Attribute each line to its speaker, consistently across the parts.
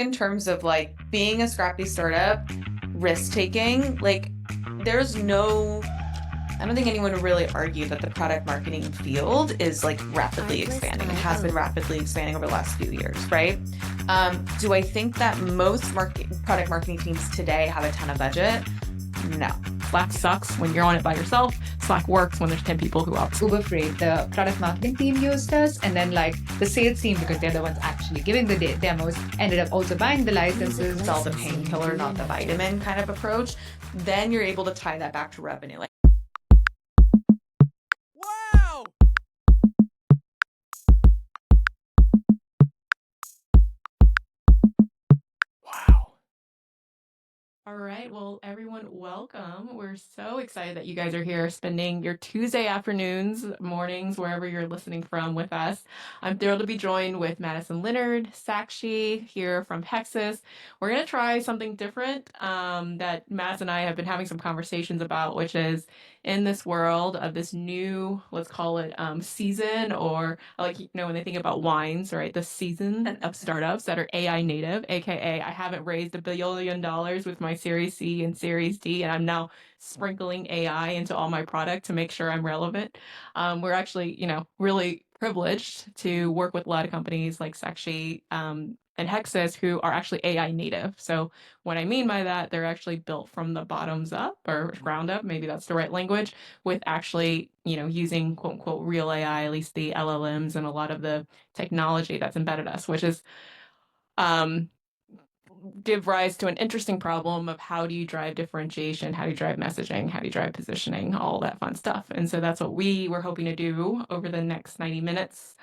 Speaker 1: in terms of like being a scrappy startup, risk taking, like there's no, I don't think anyone would really argue that the product marketing field is like rapidly expanding and has been rapidly expanding over the last few years, right? Do I think that most product marketing teams today have a ton of budget? No.
Speaker 2: Slack sucks when you're on it by yourself. Slack works when there's 10 people who opt.
Speaker 3: Uber Freight, the product marketing team used us, and then like the sales team, because they're the ones actually giving the demos, ended up also buying the licenses.
Speaker 1: It's all the painkiller, not the vitamin kind of approach. Then you're able to tie that back to revenue. Like,
Speaker 4: Wow! Wow.
Speaker 2: All right. Well, everyone, welcome. We're so excited that you guys are here spending your Tuesday afternoons, mornings, wherever you're listening from with us. I'm thrilled to be joined with Madison, Leonard, Sakshi here from Hexus. We're going to try something different that Madison and I have been having some conversations about, which is in this world of this new, let's call it season, or like, when they think about wines, right? The season of startups that are AI native, AKA I haven't raised $1 billion with my Series C and Series D, and I'm now sprinkling AI into all my product to make sure I'm relevant. We're actually, really privileged to work with a lot of companies like Sakshi and Hexus who are actually AI native. So what I mean by that, they're actually built from the bottoms up or ground up, maybe that's the right language, with actually, using quote unquote real AI, at least the LLMs and a lot of the technology that's embedded us, which is give rise to an interesting problem of how do you drive differentiation, how do you drive messaging, how do you drive positioning, all that fun stuff. And so that's what we were hoping to do over the next 90 minutes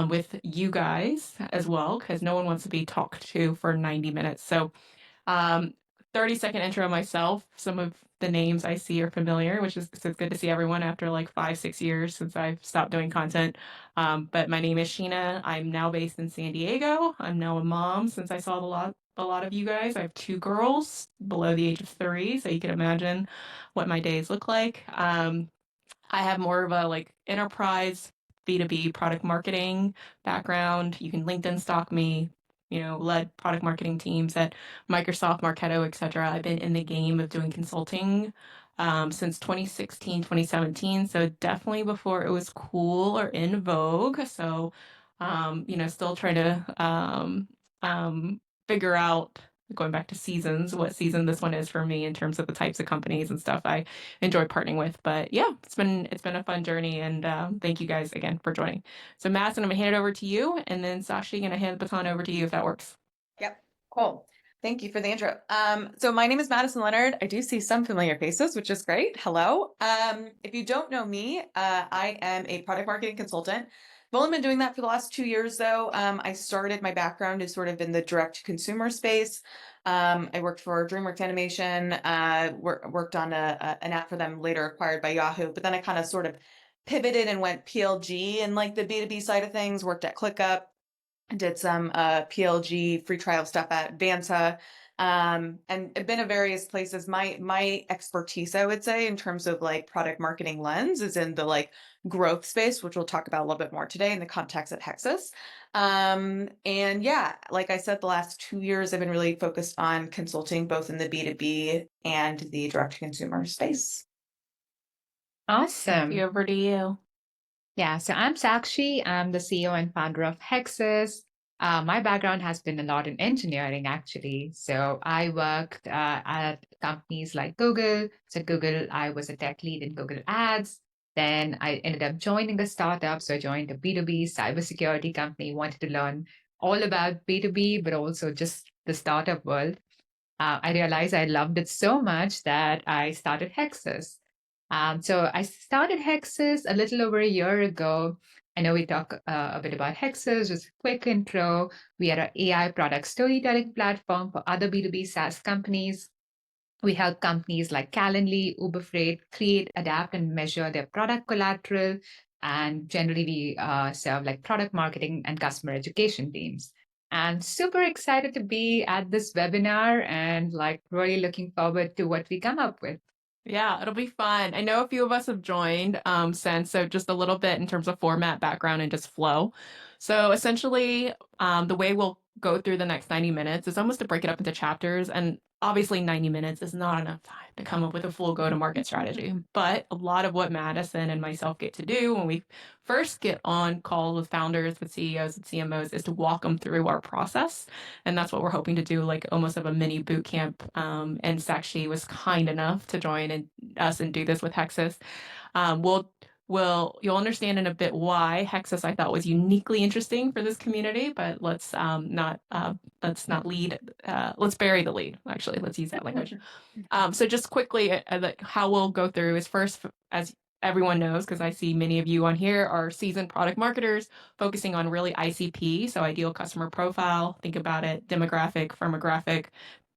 Speaker 2: with you guys as well, because no one wants to be talked to for 90 minutes. So 30-second intro of myself. Some of the names I see are familiar, which is it's good to see everyone after like 5-6 years since I've stopped doing content. But my name is Shyna. I'm now based in San Diego. I'm now a mom since I saw a lot of you guys. I have 2 girls below the age of 3, so you can imagine what my days look like. I have more of a like enterprise B2B product marketing background. You can LinkedIn stalk me, led product marketing teams at Microsoft, Marketo, etc. I've been in the game of doing consulting since 2016, 2017. So definitely before it was cool or in vogue. So, still trying to figure out, going back to seasons, what season this one is for me in terms of the types of companies and stuff I enjoy partnering with. But yeah, it's been a fun journey, and thank you guys again for joining. So Madison, I'm gonna hand it over to you, and then Sashi, gonna hand the baton over to you if that works.
Speaker 1: yep, cool. Thank you for the intro. So my name is Madison Leonard. I do see some familiar faces, which is great. Hello. If you don't know me, I am a product marketing consultant. I've only been doing that for the last 2 years, though. I started, my background is sort of in the direct consumer space. I worked for DreamWorks Animation, worked on an app for them, later acquired by Yahoo. But then I kind of sort of pivoted and went PLG and like the B2B side of things, worked at ClickUp, did some PLG free trial stuff at Vanta, and I've been at various places. My expertise, I would say, in terms of like product marketing lens is in the like growth space, which we'll talk about a little bit more today in the context at Hexus. And yeah, like I said, the last 2 years I've been really focused on consulting both in the B2B and the direct to consumer space.
Speaker 3: Awesome.
Speaker 2: Over to you.
Speaker 3: Yeah, so I'm Sakshi. I'm the CEO and founder of Hexus. My background has been a lot in engineering, actually. So I worked at companies like Google. So Google, I was a tech lead in Google Ads. Then I ended up joining a startup. So I joined a B2B cybersecurity company, wanted to learn all about B2B, but also just the startup world. I realized I loved it so much that I started Hexus. So I started Hexus a little over a year ago. I know we talk a bit about Hexus, just a quick intro. We are an AI product storytelling platform for other B2B SaaS companies. We help companies like Calendly, Uber Freight create, adapt, and measure their product collateral. And generally, we serve like product marketing and customer education teams. And super excited to be at this webinar and like really looking forward to what we come up with.
Speaker 2: Yeah, it'll be fun. I know a few of us have joined since, so just a little bit in terms of format, background, and just flow. So essentially, the way we'll go through the next 90 minutes is almost to break it up into chapters. And obviously 90 minutes is not enough time to come up with a full go-to-market strategy. But a lot of what Madison and myself get to do when we first get on calls with founders, with CEOs and CMOs is to walk them through our process. And that's what we're hoping to do, like almost of a mini boot camp. And Sakshi was kind enough to join us and do this with Hexus. You'll understand in a bit why Hexus I thought was uniquely interesting for this community, but let's not lead. Let's bury the lead. Actually, let's use that language. So just quickly, how we'll go through is first, as everyone knows, because I see many of you on here are seasoned product marketers focusing on really ICP, so ideal customer profile. Think about it: demographic, firmographic,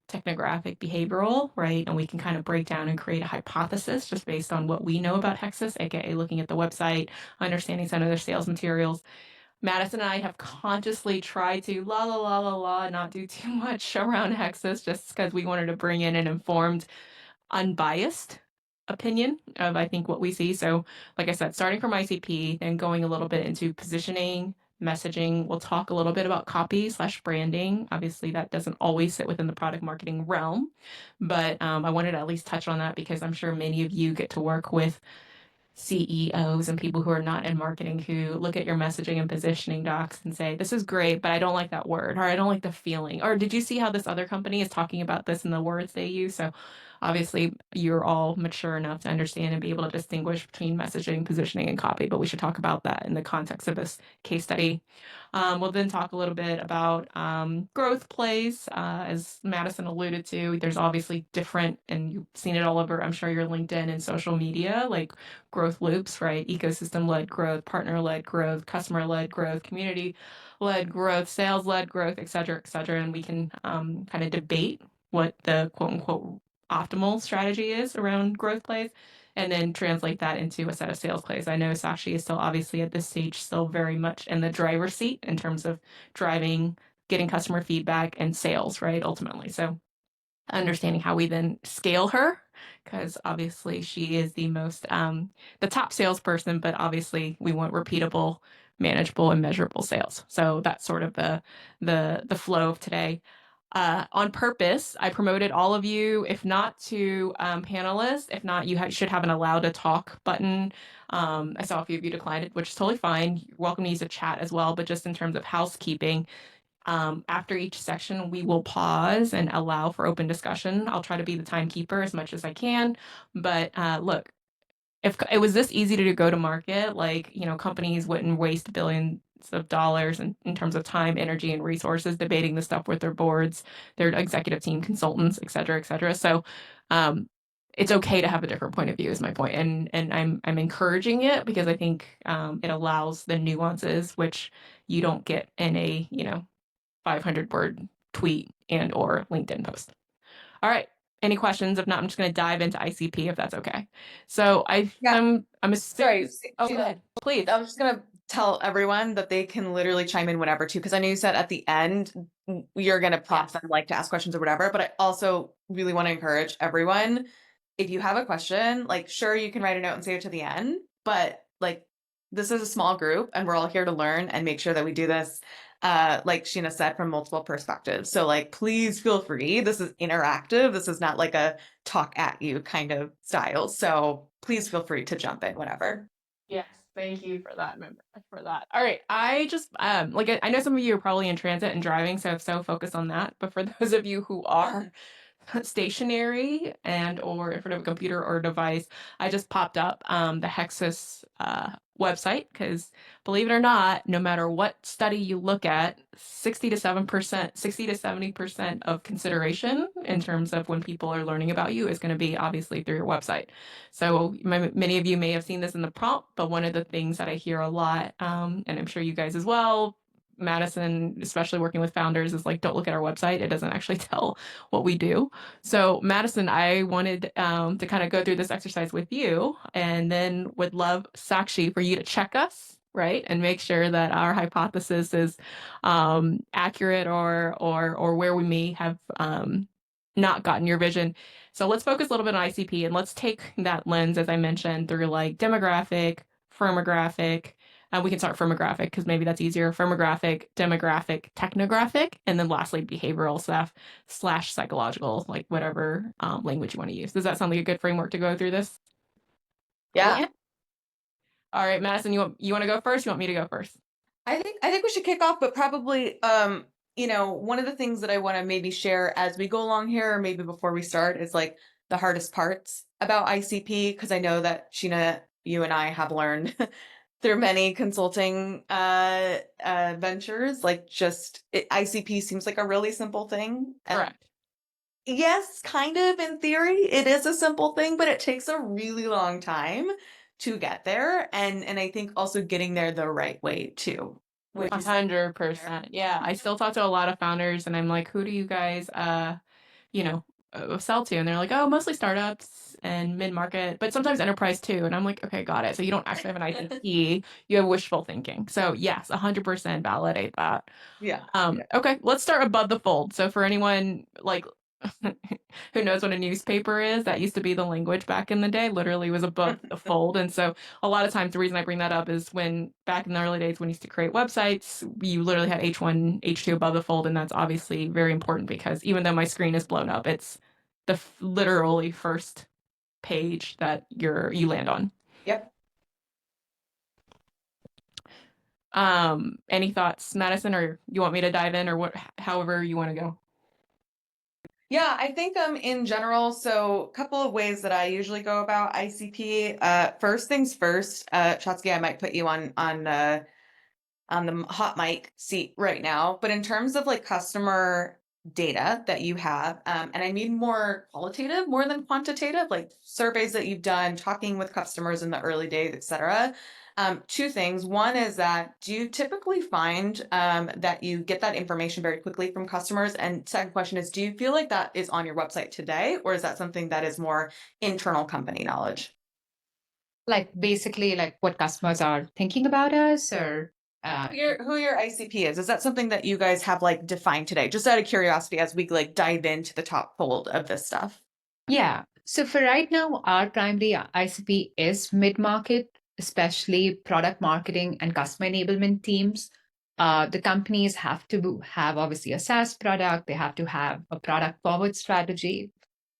Speaker 2: technographic, behavioral, right? And we can kind of break down and create a hypothesis just based on what we know about Hexus, aka looking at the website, understanding some of their sales materials. Madison and I have consciously tried to not do too much around Hexus just because we wanted to bring in an informed, unbiased opinion of, I think, what we see. So like I said, starting from ICP, then going a little bit into positioning, messaging. We'll talk a little bit about copy / branding. Obviously, that doesn't always sit within the product marketing realm, but I wanted to at least touch on that because I'm sure many of you get to work with CEOs and people who are not in marketing who look at your messaging and positioning docs and say, this is great, but I don't like that word, or I don't like the feeling, or did you see how this other company is talking about this in the words they use? So obviously you're all mature enough to understand and be able to distinguish between messaging, positioning, and copy, but we should talk about that in the context of this case study. We'll then talk a little bit about growth plays. As Madison alluded to, there's obviously different, and you've seen it all over, I'm sure, your LinkedIn and social media, like growth loops, right? Ecosystem-led growth, partner-led growth, customer-led growth, community-led growth, sales-led growth, et cetera, et cetera. And we can kind of debate what the quote-unquote optimal strategy is around growth plays, and then translate that into a set of sales plays. I know Sakshi is still obviously at this stage still very much in the driver's seat in terms of driving, getting customer feedback and sales, right? Ultimately. So understanding how we then scale her, because obviously she is the most the top salesperson, but obviously we want repeatable, manageable, and measurable sales. So that's sort of the flow of today. On purpose, I promoted all of you, if not to panelists, if not, you should have an allow to talk button. I saw a few of you declined it, which is totally fine. You're welcome to use a chat as well, but just in terms of housekeeping, after each section, we will pause and allow for open discussion. I'll try to be the timekeeper as much as I can, but look, if it was this easy to go to market, like, companies wouldn't waste billions of dollars in terms of time, energy, and resources debating this stuff with their boards, their executive team, consultants, et cetera, et cetera. So it's okay to have a different point of view is my point. And I'm encouraging it because I think it allows the nuances which you don't get in a, 500-word tweet and or LinkedIn post. All right. Any questions? If not, I'm just going to dive into ICP if that's okay. So I'm
Speaker 1: Sorry.
Speaker 2: Oh, go ahead, please.
Speaker 1: I'm just gonna tell everyone that they can literally chime in whenever too, because I know you said at the end you're gonna prompt them like to ask questions or whatever. But I also really want to encourage everyone, if you have a question, like sure you can write a note and save it to the end, but like this is a small group and we're all here to learn and make sure that we do this like Shyna said, from multiple perspectives. So like, please feel free. This is interactive. This is not like a talk at you kind of style. So please feel free to jump in whenever.
Speaker 2: Yes, thank you for that. All right, I just like I know some of you are probably in transit and driving, so focus on that. But for those of you who are stationary and or in front of a computer or device, I just popped up the Hexus website because believe it or not, no matter what study you look at, 60 to 70% of consideration in terms of when people are learning about you is going to be obviously through your website. So many of you may have seen this in the prompt, but one of the things that I hear a lot, and I'm sure you guys as well, Madison, especially working with founders, is like, don't look at our website. It doesn't actually tell what we do. So Madison, I wanted to kind of go through this exercise with you, and then would love, Sakshi, for you to check us, right, and make sure that our hypothesis is accurate or where we may have not gotten your vision. So let's focus a little bit on ICP, and let's take that lens, as I mentioned, through like demographic, firmographic, We can start firmographic because maybe that's easier. Firmographic, demographic, technographic, and then lastly, behavioral stuff / psychological, like whatever language you want to use. Does that sound like a good framework to go through this?
Speaker 1: Yeah.
Speaker 2: All right, Madison, you want to go first? You want me to go first?
Speaker 1: I think we should kick off, but probably one of the things that I want to maybe share as we go along here, or maybe before we start, is like the hardest parts about ICP, because I know that Shyna, you and I have learned through many consulting ventures, like ICP seems like a really simple thing.
Speaker 2: Correct.
Speaker 1: Yes, kind of in theory, it is a simple thing, but it takes a really long time to get there. And I think also getting there the right way too.
Speaker 2: 100%. Yeah. I still talk to a lot of founders and I'm like, who do you guys, sell to? And they're like, oh, mostly startups and mid-market, but sometimes enterprise too. And I'm like, okay, got it. So you don't actually have an ICP, you have wishful thinking. So yes, 100% validate that.
Speaker 1: Yeah.
Speaker 2: Okay, let's start above the fold. So for anyone like who knows what a newspaper is, that used to be the language back in the day, literally was above the fold. And so a lot of times the reason I bring that up is when back in the early days when you used to create websites, you literally had H1, H2 above the fold. And that's obviously very important because even though my screen is blown up, it's the literally first page that you land on.
Speaker 1: Yep.
Speaker 2: Any thoughts, Madison, or you want me to dive in, or however you want to go?
Speaker 1: Yeah, I think in general, so a couple of ways that I usually go about ICP. First things first, Chatsky, I might put you on the hot mic seat right now, but in terms of like customer data that you have, and I mean more qualitative more than quantitative, like surveys that you've done, talking with customers in the early days, etc. Two things. One is that do you typically find that you get that information very quickly from customers? And second question is, do you feel like that is on your website today, or is that something that is more internal company knowledge?
Speaker 3: Like basically like what customers are thinking about us, or
Speaker 1: who your ICP is that something that you guys have like defined today, just out of curiosity, as we like dive into the top fold of this stuff?
Speaker 3: Yeah. So for right now, our primary ICP is mid-market, especially product marketing and customer enablement teams. The companies have to have obviously a SaaS product. They have to have a product forward strategy.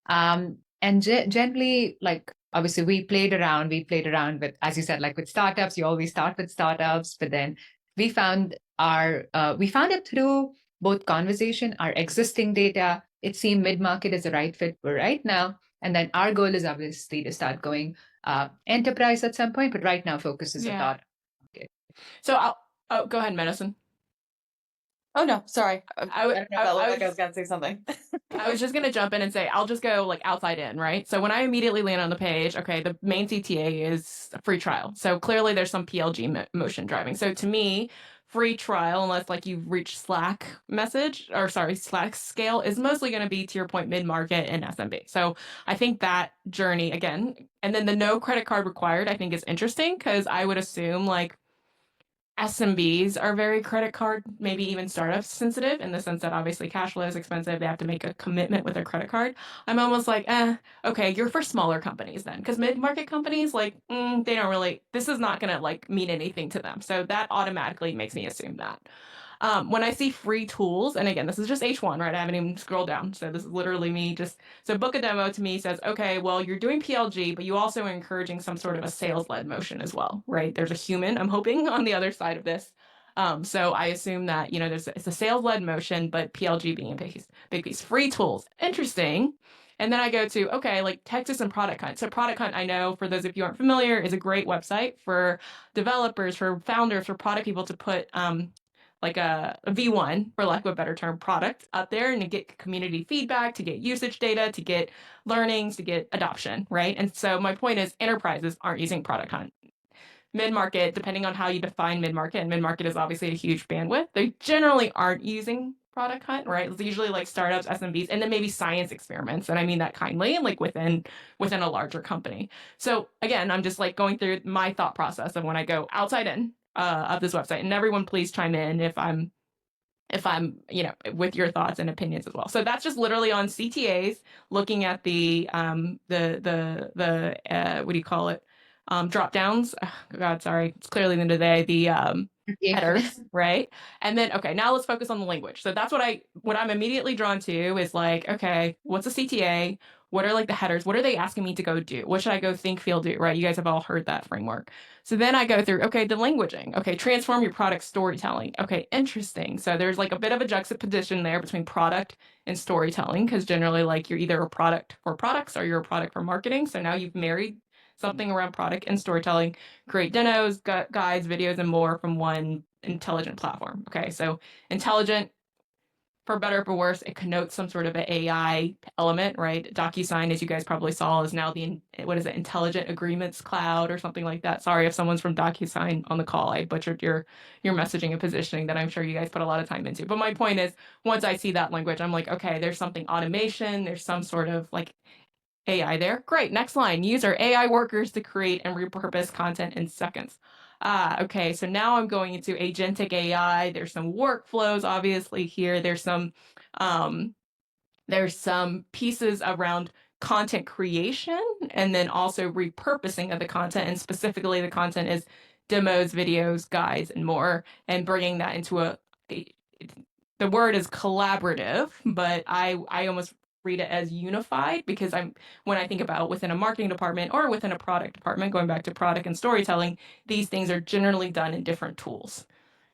Speaker 3: And generally, like obviously we played around with, as you said, like with startups, you always start with startups, but then we found it through both conversation, our existing data. It seemed mid-market is the right fit for right now. And then our goal is obviously to start going enterprise at some point, but right now focus is about. Okay.
Speaker 2: So go ahead, Madison.
Speaker 1: Oh no, sorry. I don't know if that looked like I was gonna say something.
Speaker 2: I was just gonna jump in and say I'll just go like outside in, right? So when I immediately land on the page, okay, the main CTA is a free trial. So clearly there's some PLG motion driving. So to me, free trial, unless like you've reached Slack scale, is mostly going to be, to your point, mid-market and SMB. So I think that journey again, and then the no credit card required, I think is interesting because I would assume like SMBs are very credit card, maybe even startups sensitive, in the sense that obviously cash flow is expensive. They have to make a commitment with their credit card. I'm almost like, okay, you're for smaller companies then. Because mid-market companies, like, they don't really, this is not going to like mean anything to them. So that automatically makes me assume that. When I see free tools, and again, this is just H1, right? I haven't even scrolled down. So this is literally me so book a demo to me says, okay, well, you're doing PLG, but you also are encouraging some sort of a sales-led motion as well, right? There's a human, I'm hoping, on the other side of this. So I assume that, it's a sales-led motion, but PLG being a big piece. Free tools, interesting. And then I go to, okay, like Hexus and Product Hunt. So Product Hunt, I know, for those of you who aren't familiar, is a great website for developers, for founders, for product people to put like a V1, for lack of a better term, product out there and to get community feedback, to get usage data, to get learnings, to get adoption, right? And so my point is enterprises aren't using Product Hunt. Mid-market, depending on how you define mid-market, and mid-market is obviously a huge bandwidth, they generally aren't using Product Hunt, right? It's usually like startups, SMBs, and then maybe science experiments. And I mean that kindly, like within a larger company. So again, I'm just like going through my thought process of when I go outside in of this website, and everyone please chime in if I'm with your thoughts and opinions as well. So that's just literally on CTAs, looking at the what do you call it? drop downs. Oh, God, sorry. It's clearly the end of the day. The
Speaker 3: Yeah.
Speaker 2: headers, right? And then, okay, now let's focus on the language. So that's what I'm immediately drawn to is like, okay, what's a CTA? What are like the headers? What are they asking me to go do? What should I go think, feel, do, right? You guys have all heard that framework. So then I go through, okay, the languaging. Okay, transform your product storytelling. Okay, interesting. So there's like a bit of a juxtaposition there between product and storytelling, because generally like you're either a product for products or you're a product for marketing. So now you've married something around product and storytelling, create demos, guides, videos, and more from one intelligent platform. Okay, so intelligent, for better or for worse, it connotes some sort of an AI element, right? DocuSign, as you guys probably saw, is now the, what is it, Intelligent Agreements Cloud or something like that. Sorry if someone's from DocuSign on the call. I butchered your messaging and positioning that I'm sure you guys put a lot of time into. But my point is, once I see that language, I'm like, okay, there's something automation, there's some sort of like AI there. Great. Next line. Use our AI workers to create and repurpose content in seconds. Okay. So now I'm going into agentic AI. There's some workflows, obviously, here. There's some pieces around content creation and then also repurposing of the content. And specifically, the content is demos, videos, guides, and more, and bringing that into the word is collaborative, but I almost read it as unified, because when I think about within a marketing department or within a product department, going back to product and storytelling, these things are generally done in different tools.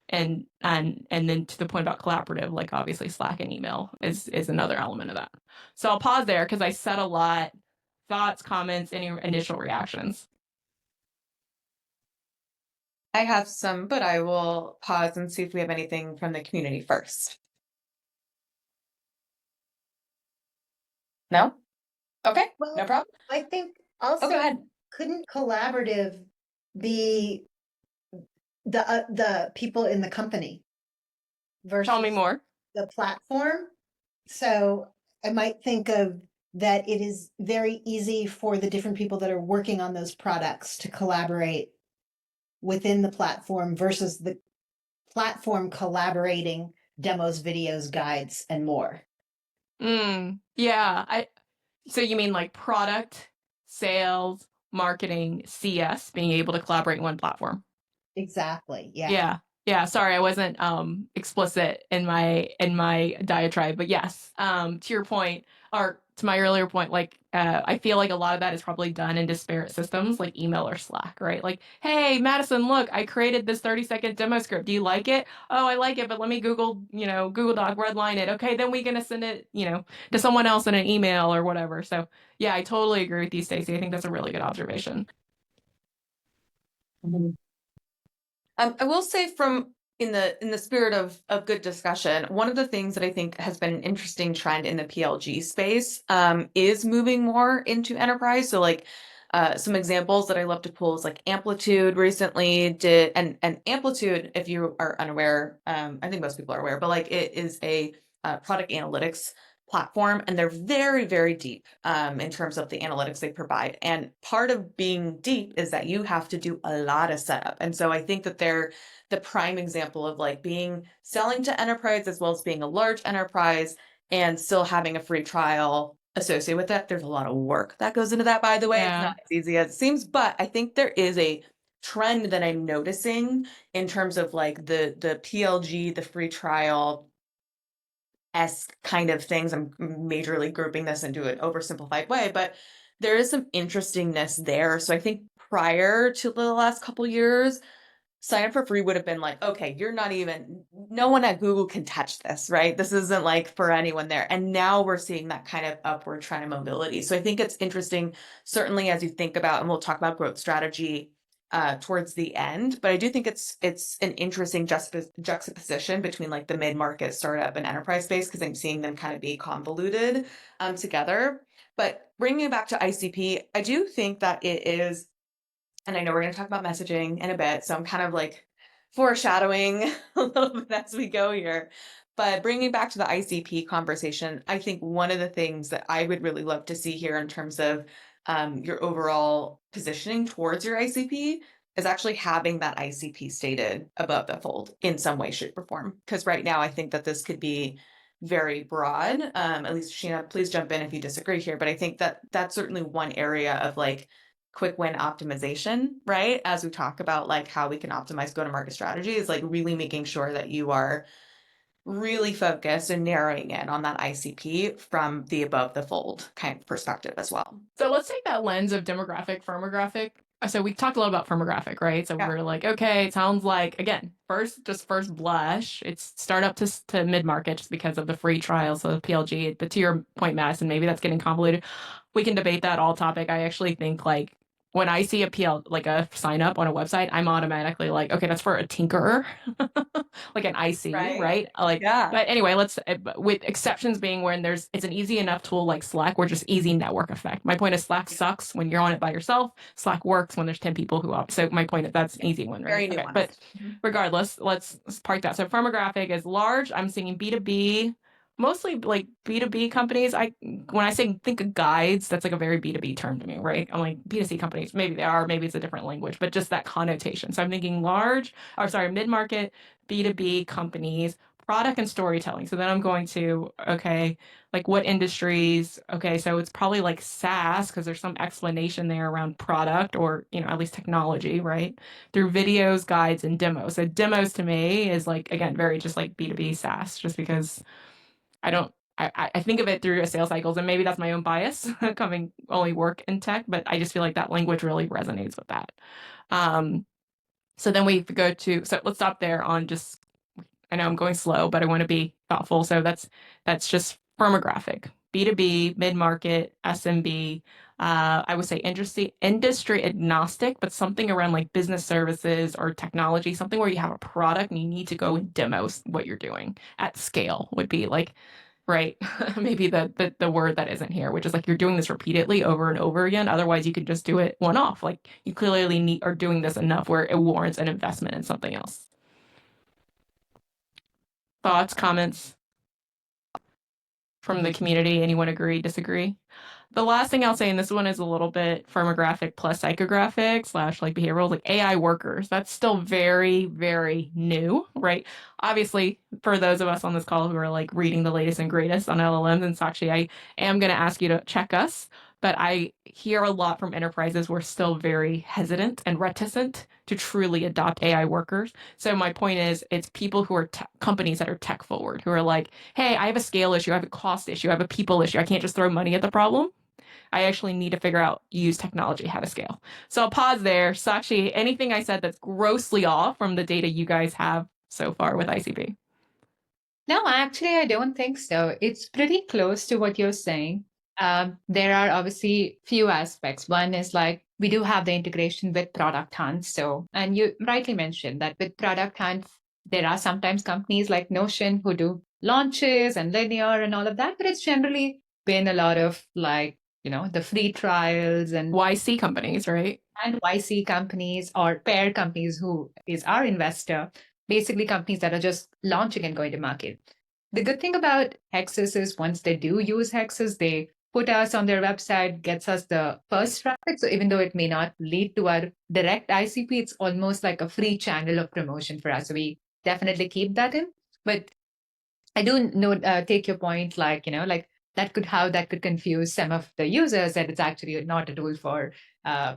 Speaker 2: And then to the point about collaborative, like obviously Slack and email is another element of that. So I'll pause there because I said a lot. Thoughts, comments, any initial reactions?
Speaker 1: I have some, but I will pause and see if we have anything from the community first. No? Okay,
Speaker 5: Well,
Speaker 1: no problem.
Speaker 5: I think
Speaker 1: Oh,
Speaker 5: also
Speaker 1: go ahead.
Speaker 5: couldn't collaborative be the people in the company
Speaker 2: Tell me
Speaker 5: versus
Speaker 2: more.
Speaker 5: the platform? So I might think of that it is very easy for the different people that are working on those products to collaborate within the platform versus the platform collaborating demos, videos, guides, and more.
Speaker 2: Yeah. So you mean like product, sales, marketing, CS being able to collaborate in one platform?
Speaker 5: Exactly. Yeah.
Speaker 2: Yeah. Yeah, sorry, I wasn't explicit in my diatribe, but yes, to your point, or to my earlier point, like I feel like a lot of that is probably done in disparate systems like email or Slack, right? Like, hey, Madison, look, I created this 30-second demo script. Do you like it? Oh, I like it, but let me Google Doc redline it. Okay, then we're gonna send it, to someone else in an email or whatever. So yeah, I totally agree with you, Stacey. I think that's a really good observation.
Speaker 1: I will say from in the spirit of good discussion, one of the things that I think has been an interesting trend in the PLG space is moving more into enterprise. So like some examples that I love to pull is like Amplitude recently did, and Amplitude, if you are unaware, I think most people are aware, but like it is a product analytics platform, and they're very, very deep in terms of the analytics they provide. And part of being deep is that you have to do a lot of setup. And so I think that they're the prime example of like selling to enterprise as well as being a large enterprise and still having a free trial associated with it. There's a lot of work that goes into that, by the way.
Speaker 2: Yeah.
Speaker 1: It's not as easy as it seems, but I think there is a trend that I'm noticing in terms of like the PLG, the free trial esque kind of things. I'm majorly grouping this into an oversimplified way, but there is some interestingness there. So I think prior to the last couple years, sign up for free would have been like, okay, no one at Google can touch this, right? This isn't like for anyone there. And now we're seeing that kind of upward trend of mobility. So I think it's interesting, certainly as you think about, and we'll talk about growth strategy towards the end, but I do think it's an interesting juxtaposition between like the mid-market startup and enterprise space, because I'm seeing them kind of be convoluted together. But bringing it back to ICP, I do think that it is, and I know we're going to talk about messaging in a bit, so I'm kind of like foreshadowing a little bit as we go here. But bringing back to the ICP conversation, I think one of the things that I would really love to see here in terms of your overall positioning towards your ICP is actually having that ICP stated above the fold in some way, shape, or form. Because right now, I think that this could be very broad. At least, Shyna, please jump in if you disagree here. But I think that that's certainly one area of like quick win optimization, right? As we talk about like how we can optimize go-to-market strategy, is like really making sure that you are really focused and narrowing in on that ICP from the above the fold kind of perspective as well.
Speaker 2: So let's take that lens of demographic, firmographic. So we talked a lot about firmographic, right? So
Speaker 1: Yeah.
Speaker 2: we're like, okay, it sounds like, again, first blush, it's startup to mid-market just because of the free trial, so PLG. But to your point, Madison, maybe that's getting convoluted. We can debate that all topic. I actually think like when I see a PL, like a sign up on a website, I'm automatically like, okay, that's for a tinkerer, like an IC, right? Like,
Speaker 1: Yeah.
Speaker 2: but anyway, with exceptions being when it's an easy enough tool like Slack, or just easy network effect. My point is Slack sucks when you're on it by yourself. Slack works when there's 10 people who opt. So my point is that's an easy one, right?
Speaker 1: Very
Speaker 2: Okay,
Speaker 1: nuanced.
Speaker 2: but regardless, let's park that. So firmographic is large. I'm seeing B2B, mostly like B2B companies. When I say think of guides, that's like a very B2B term to me, right? I'm like B2C companies, maybe they are, maybe it's a different language, but just that connotation. So I'm thinking mid-market, B2B companies, product and storytelling. So then I'm going to, okay, like what industries? Okay, so it's probably like SaaS because there's some explanation there around product or, at least technology, right? Through videos, guides, and demos. So demos to me is like, again, very just like B2B SaaS, just because I think of it through a sales cycles, and maybe that's my own bias coming only work in tech, but I just feel like that language really resonates with that. So then we go so let's stop there on just, I know I'm going slow, but I want to be thoughtful. So that's just firmographic, B2B, mid-market, SMB. I would say industry agnostic, but something around like business services or technology, something where you have a product and you need to go and demo what you're doing at scale would be like, right? Maybe the word that isn't here, which is like you're doing this repeatedly over and over again. Otherwise, you could just do it one off. Like you clearly are doing this enough where it warrants an investment in something else. Thoughts, comments from the community? Anyone agree, disagree? The last thing I'll say, and this one is a little bit firmographic plus psychographic / like behavioral, like AI workers. That's still very, very new, right? Obviously, for those of us on this call who are like reading the latest and greatest on LLMs, and Sakshi, I am going to ask you to check us, but I hear a lot from enterprises who are still very hesitant and reticent to truly adopt AI workers. So my point is, it's people who are companies that are tech forward, who are like, hey, I have a scale issue, I have a cost issue, I have a people issue. I can't just throw money at the problem. I actually need to figure out, use technology, how to scale. So I'll pause there. Sakshi, anything I said that's grossly off from the data you guys have so far with ICP?
Speaker 3: No, actually, I don't think so. It's pretty close to what you're saying. There are obviously few aspects. One is like we do have the integration with Product Hunt. So, and you rightly mentioned that with Product Hunt, there are sometimes companies like Notion who do launches and Linear and all of that, but it's generally been a lot of like, the free trials and
Speaker 2: YC companies, right?
Speaker 3: And YC companies or pair companies who is our investor, basically companies that are just launching and going to market. The good thing about Hexus is once they do use Hexus, they put us on their website, gets us the first traffic. So even though it may not lead to our direct ICP, it's almost like a free channel of promotion for us. So we definitely keep that in. But I do take your point, like, how that could confuse some of the users that it's actually not a tool for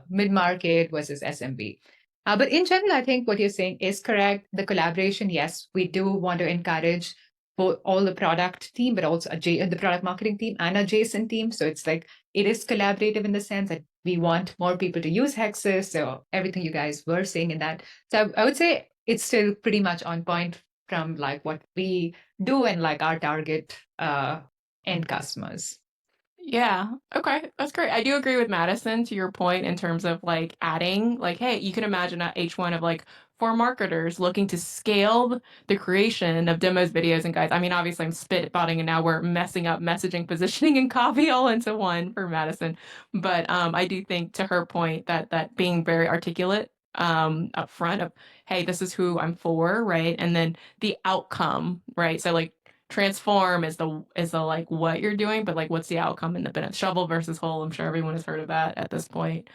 Speaker 3: mid-market versus SMB. But in general, I think what you're saying is correct. The collaboration, yes, we do want to encourage both all the product team, but also the product marketing team and adjacent team. So it's like it is collaborative in the sense that we want more people to use Hexus. So everything you guys were saying in that. So I would say it's still pretty much on point from like what we do and like our target end customers.
Speaker 2: Yeah. Okay. That's great. I do agree with Madison to your point in terms of like adding, like, hey, you can imagine at H1 of like for marketers looking to scale the creation of demos, videos, and guides. I mean, obviously I'm spitballing and now we're messing up messaging, positioning, and copy all into one for Madison. But I do think to her point that being very articulate up front of, hey, this is who I'm for, right? And then the outcome, right? So like transform is the like what you're doing, but like what's the outcome in the benefit, shovel versus hole. I'm sure everyone has heard of that at this point.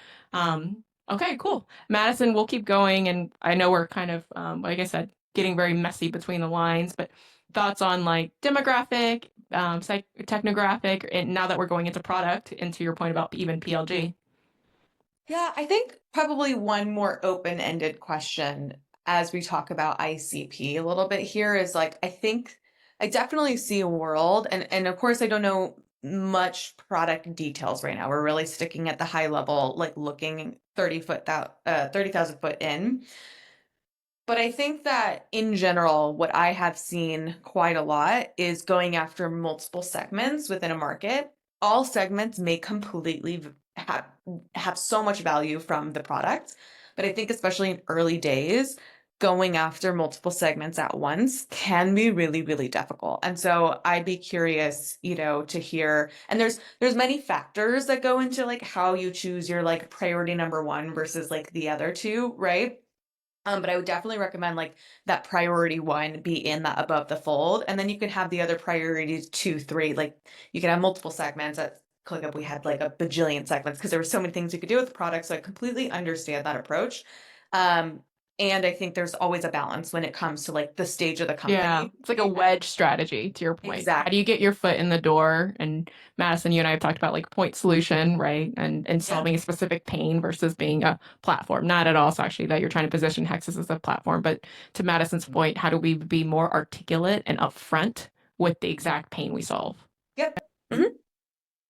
Speaker 2: Okay, cool. Madison, we'll keep going, and I know we're kind of like I said, getting very messy between the lines, but thoughts on like demographic, technographic, and now that we're going into product, into your point about even PLG.
Speaker 1: Yeah, I think probably one more open-ended question as we talk about ICP a little bit here is like, I think I definitely see a world, and of course I don't know much product details right now. We're really sticking at the high level, like looking 30,000 foot in. But I think that in general, what I have seen quite a lot is going after multiple segments within a market. All segments may completely have so much value from the product, but I think especially in early days, going after multiple segments at once can be really, really difficult. And so I'd be curious, to hear, and there's many factors that go into like how you choose your like priority number one versus like the other two, right? But I would definitely recommend like that priority one be in that above the fold. And then you can have the other priorities two, three, like you can have multiple segments. At ClickUp, we had like a bajillion segments because there were so many things you could do with the product. So I completely understand that approach. Um, and I think there's always a balance when it comes to like the stage of the
Speaker 2: Yeah,
Speaker 1: company.
Speaker 2: it's like a wedge strategy to your point. How do you
Speaker 1: Exactly.
Speaker 2: get your foot in the door? And Madison, you and I have talked about like point solution, right? And solving a specific pain versus being a platform. Not at all, so actually that you're trying to position Hexus as a platform, but to Madison's point, how do we be more articulate and upfront with the exact pain we solve?
Speaker 1: Yep. Mhm.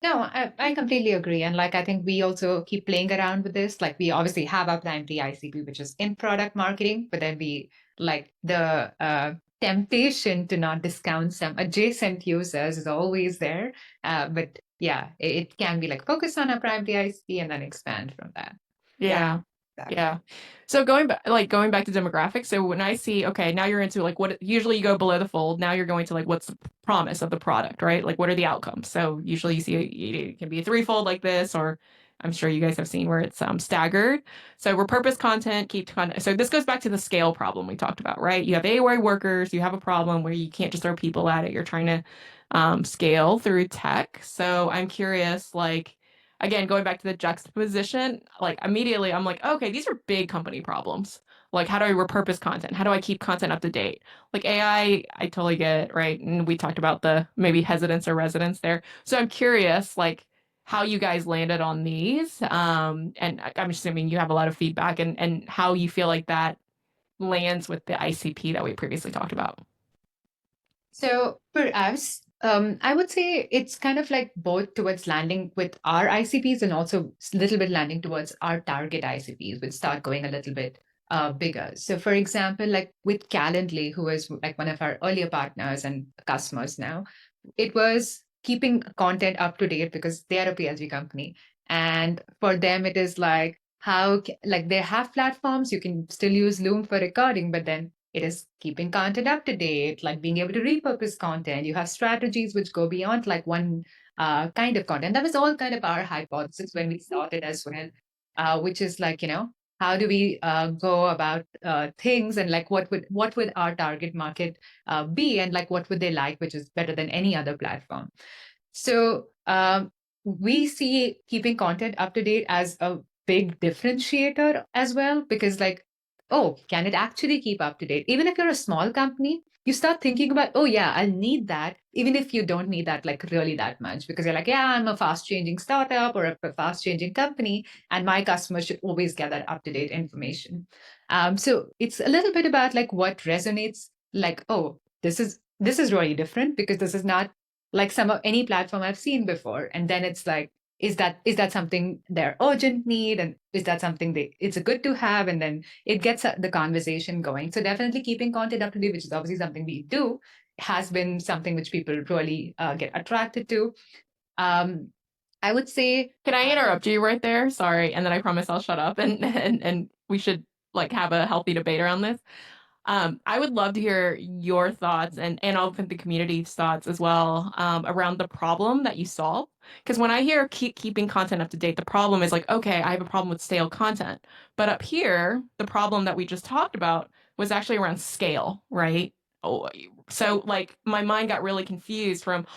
Speaker 3: No, I completely agree. And like, I think we also keep playing around with this. Like, we obviously have our primary ICP, which is in product marketing, but then we like the temptation to not discount some adjacent users is always there. But yeah, it can be like focus on our primary ICP and then expand from that.
Speaker 2: Yeah.
Speaker 1: Exactly.
Speaker 2: Yeah. So going back to demographics. So when I see, okay, now you're into like what usually you go below the fold. Now you're going to like what's the promise of the product, right? Like what are the outcomes? So usually you see it can be a threefold like this, or I'm sure you guys have seen where it's staggered. So repurpose content, keep content. So this goes back to the scale problem we talked about, right? You have AOA workers, you have a problem where you can't just throw people at it. You're trying to scale through tech. So I'm curious, like again, going back to the juxtaposition, like immediately I'm like, okay, these are big company problems. Like, how do I repurpose content? How do I keep content up to date? Like I totally get it, right? And we talked about the maybe hesitance or resonance there. So I'm curious, like, how you guys landed on these. And I'm assuming you have a lot of feedback and how you feel like that lands with the ICP that we previously talked about.
Speaker 3: So for us, I would say it's kind of like both towards landing with our ICPs and also a little bit landing towards our target ICPs, which start going a little bit bigger. So for example, like with Calendly, who is like one of our earlier partners and customers now, it was keeping content up to date because they are a PLG company. And for them, it is like like they have platforms, you can still use Loom for recording, but then it is keeping content up to date, like being able to repurpose content. You have strategies which go beyond like one kind of content. That was all kind of our hypothesis when we started as well, which is like, how do we go about things and like what would our target market be and like what would they like, which is better than any other platform. So we see keeping content up to date as a big differentiator as well, because like, oh, can it actually keep up to date? Even if you're a small company, you start thinking about, oh yeah, I'll need that, even if you don't need that like really that much, because you're like, yeah, I'm a fast changing startup or a fast changing company, and my customers should always get that up to date information. So it's a little bit about like what resonates, like, oh, this is really different because this is not like any platform I've seen before. And then it's like, is that something their urgent need, and is that something it's a good to have, and then it gets the conversation going. So definitely keeping content up to date, which is obviously something we do, has been something which people really get attracted to. I would say,
Speaker 2: Can I interrupt you right there? Sorry, and then I promise I'll shut up and we should like have a healthy debate around this. I would love to hear your thoughts and I'll put the community's thoughts as well around the problem that you solve. Because when I hear keeping content up to date, the problem is like, okay, I have a problem with stale content. But up here, the problem that we just talked about was actually around scale, right? Oh, so like my mind got really confused from,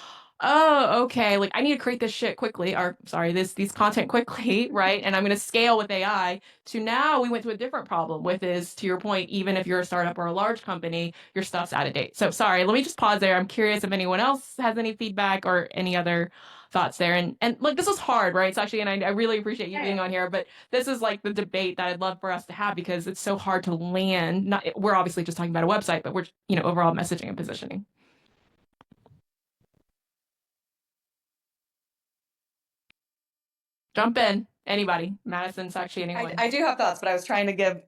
Speaker 2: oh, okay, like I need to create this shit quickly, or sorry, these content quickly, right? And I'm going to scale with AI to now we went to a different problem with is, to your point, even if you're a startup or a large company, your stuff's out of date. So sorry, let me just pause there. I'm curious if anyone else has any feedback or any other thoughts there. And look, this is hard, right? It's actually, and I really appreciate you being on here, but this is like the debate that I'd love for us to have because it's so hard to land. Not, we're obviously just talking about a website, but we're, overall messaging and positioning. Jump in. Anybody. Madison, Sakshi, anyone.
Speaker 1: I do have thoughts, but I was trying to give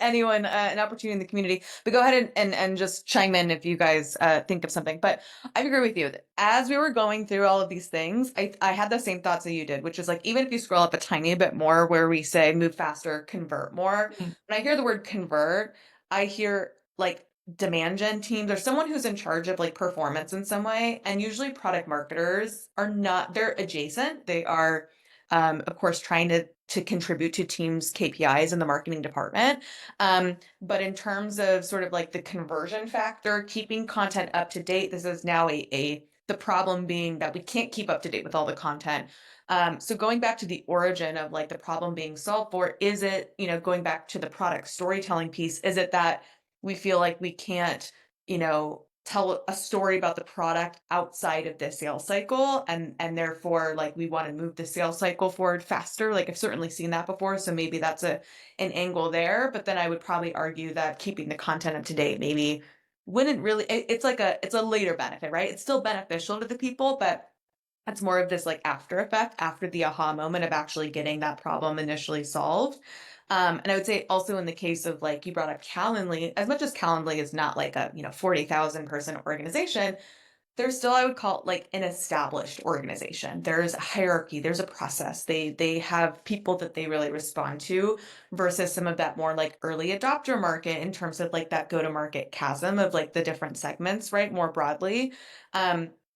Speaker 1: anyone an opportunity in the community. But go ahead and just chime in if you guys think of something. But I agree with you. As we were going through all of these things, I had the same thoughts that you did, which is like, even if you scroll up a tiny bit more where we say move faster, convert more.
Speaker 2: Mhm.
Speaker 1: When I hear the word convert, I hear like demand gen teams or someone who's in charge of like performance in some way. And usually product marketers are not, they're adjacent. They are of course, trying to contribute to teams' KPIs in the marketing department. But in terms of sort of like the conversion factor, keeping content up to date, this is now the problem being that we can't keep up to date with all the content. So going back to the origin of like the problem being solved for, is it, going back to the product storytelling piece, is it that we feel like we can't, tell a story about the product outside of the sales cycle and therefore like we want to move the sales cycle forward faster? Like I've certainly seen that before, so maybe that's an angle there. But then I would probably argue that keeping the content up to date maybe wouldn't really, it's a later benefit, right? It's still beneficial to the people, but that's more of this like after effect after the aha moment of actually getting that problem initially solved. And I would say also in the case of like you brought up Calendly, as much as Calendly is not like a 40,000 person organization, there's still, I would call it like an established organization. There's a hierarchy, there's a process. They have people that they really respond to versus some of that more like early adopter market in terms of like that go-to-market chasm of like the different segments, right? More broadly.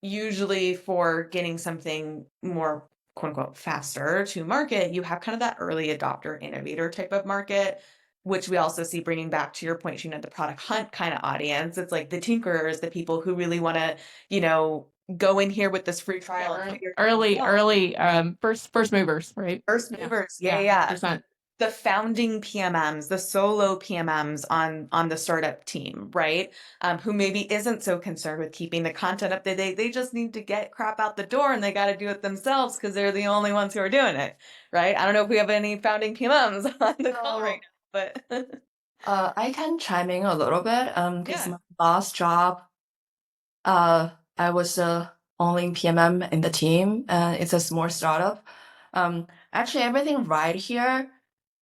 Speaker 1: Usually for getting something more quote unquote faster to market, you have kind of that early adopter innovator type of market, which we also see bringing back to your point, the product hunt kind of audience. It's like the tinkerers, the people who really want to, go in here with this free trial. And
Speaker 2: early, first movers, right?
Speaker 1: First movers. Yeah.
Speaker 2: 100%.
Speaker 1: The founding PMMs, the solo PMMs on the startup team, right? Who maybe isn't so concerned with keeping the content up to date. They just need to get crap out the door and they got to do it themselves because they're the only ones who are doing it, right? I don't know if we have any founding PMMs on the call right now, but
Speaker 6: I can chime in a little bit because
Speaker 1: Yeah.
Speaker 6: my last job, I was the only PMM in the team. It's a small startup. Actually, everything right here,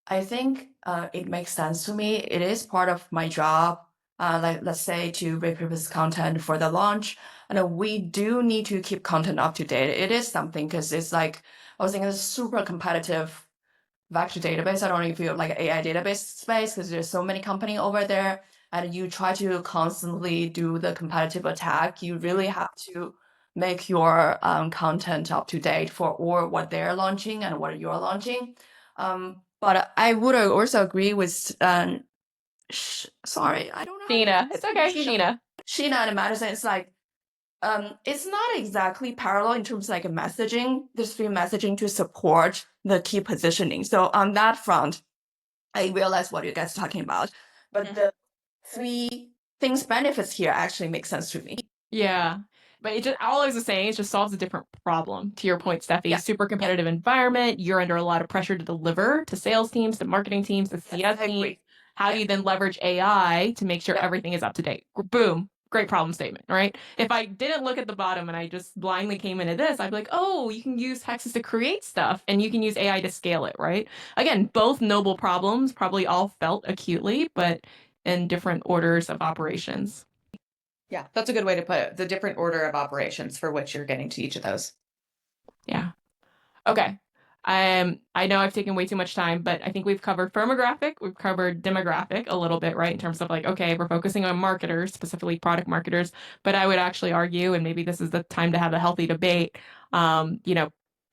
Speaker 6: I think it makes sense to me. It is part of my job, like let's say to repurpose content for the launch. And we do need to keep content up to date. It is something because it's like, I was thinking it's super competitive vector database. I don't know if you have like AI database space because there's so many company over there and you try to constantly do the competitive attack. You really have to make your content up to date for or what they're launching and what you're launching. But I would also agree with sorry, I don't know.
Speaker 2: Shyna. It's okay, Shyna.
Speaker 6: Shyna and Madison, it's like it's not exactly parallel in terms of like messaging. There's free messaging to support the key positioning. So on that front, I realize what you guys are talking about, but the three things benefits here actually make sense to me.
Speaker 2: Yeah. But it just, all I was saying is just solves a different problem. To your point, Steffi,
Speaker 6: Yeah.
Speaker 2: super competitive environment. You're under a lot of pressure to deliver to sales teams, to marketing teams, to CS
Speaker 6: I
Speaker 2: teams.
Speaker 6: agree.
Speaker 2: How do you then leverage AI to make sure
Speaker 6: Yeah.
Speaker 2: everything is up to date? Boom. Great problem statement, right? If I didn't look at the bottom and I just blindly came into this, I'd be like, oh, you can use Hexus to create stuff and you can use AI to scale it, right? Again, both noble problems, probably all felt acutely, but in different orders of operations.
Speaker 1: Yeah, that's a good way to put it. The different order of operations for which you're getting to each of those.
Speaker 2: Yeah. Okay. I know I've taken way too much time, but I think we've covered firmographic, we've covered demographic a little bit, right? In terms of like, okay, we're focusing on marketers, specifically product marketers, but I would actually argue, and maybe this is the time to have a healthy debate,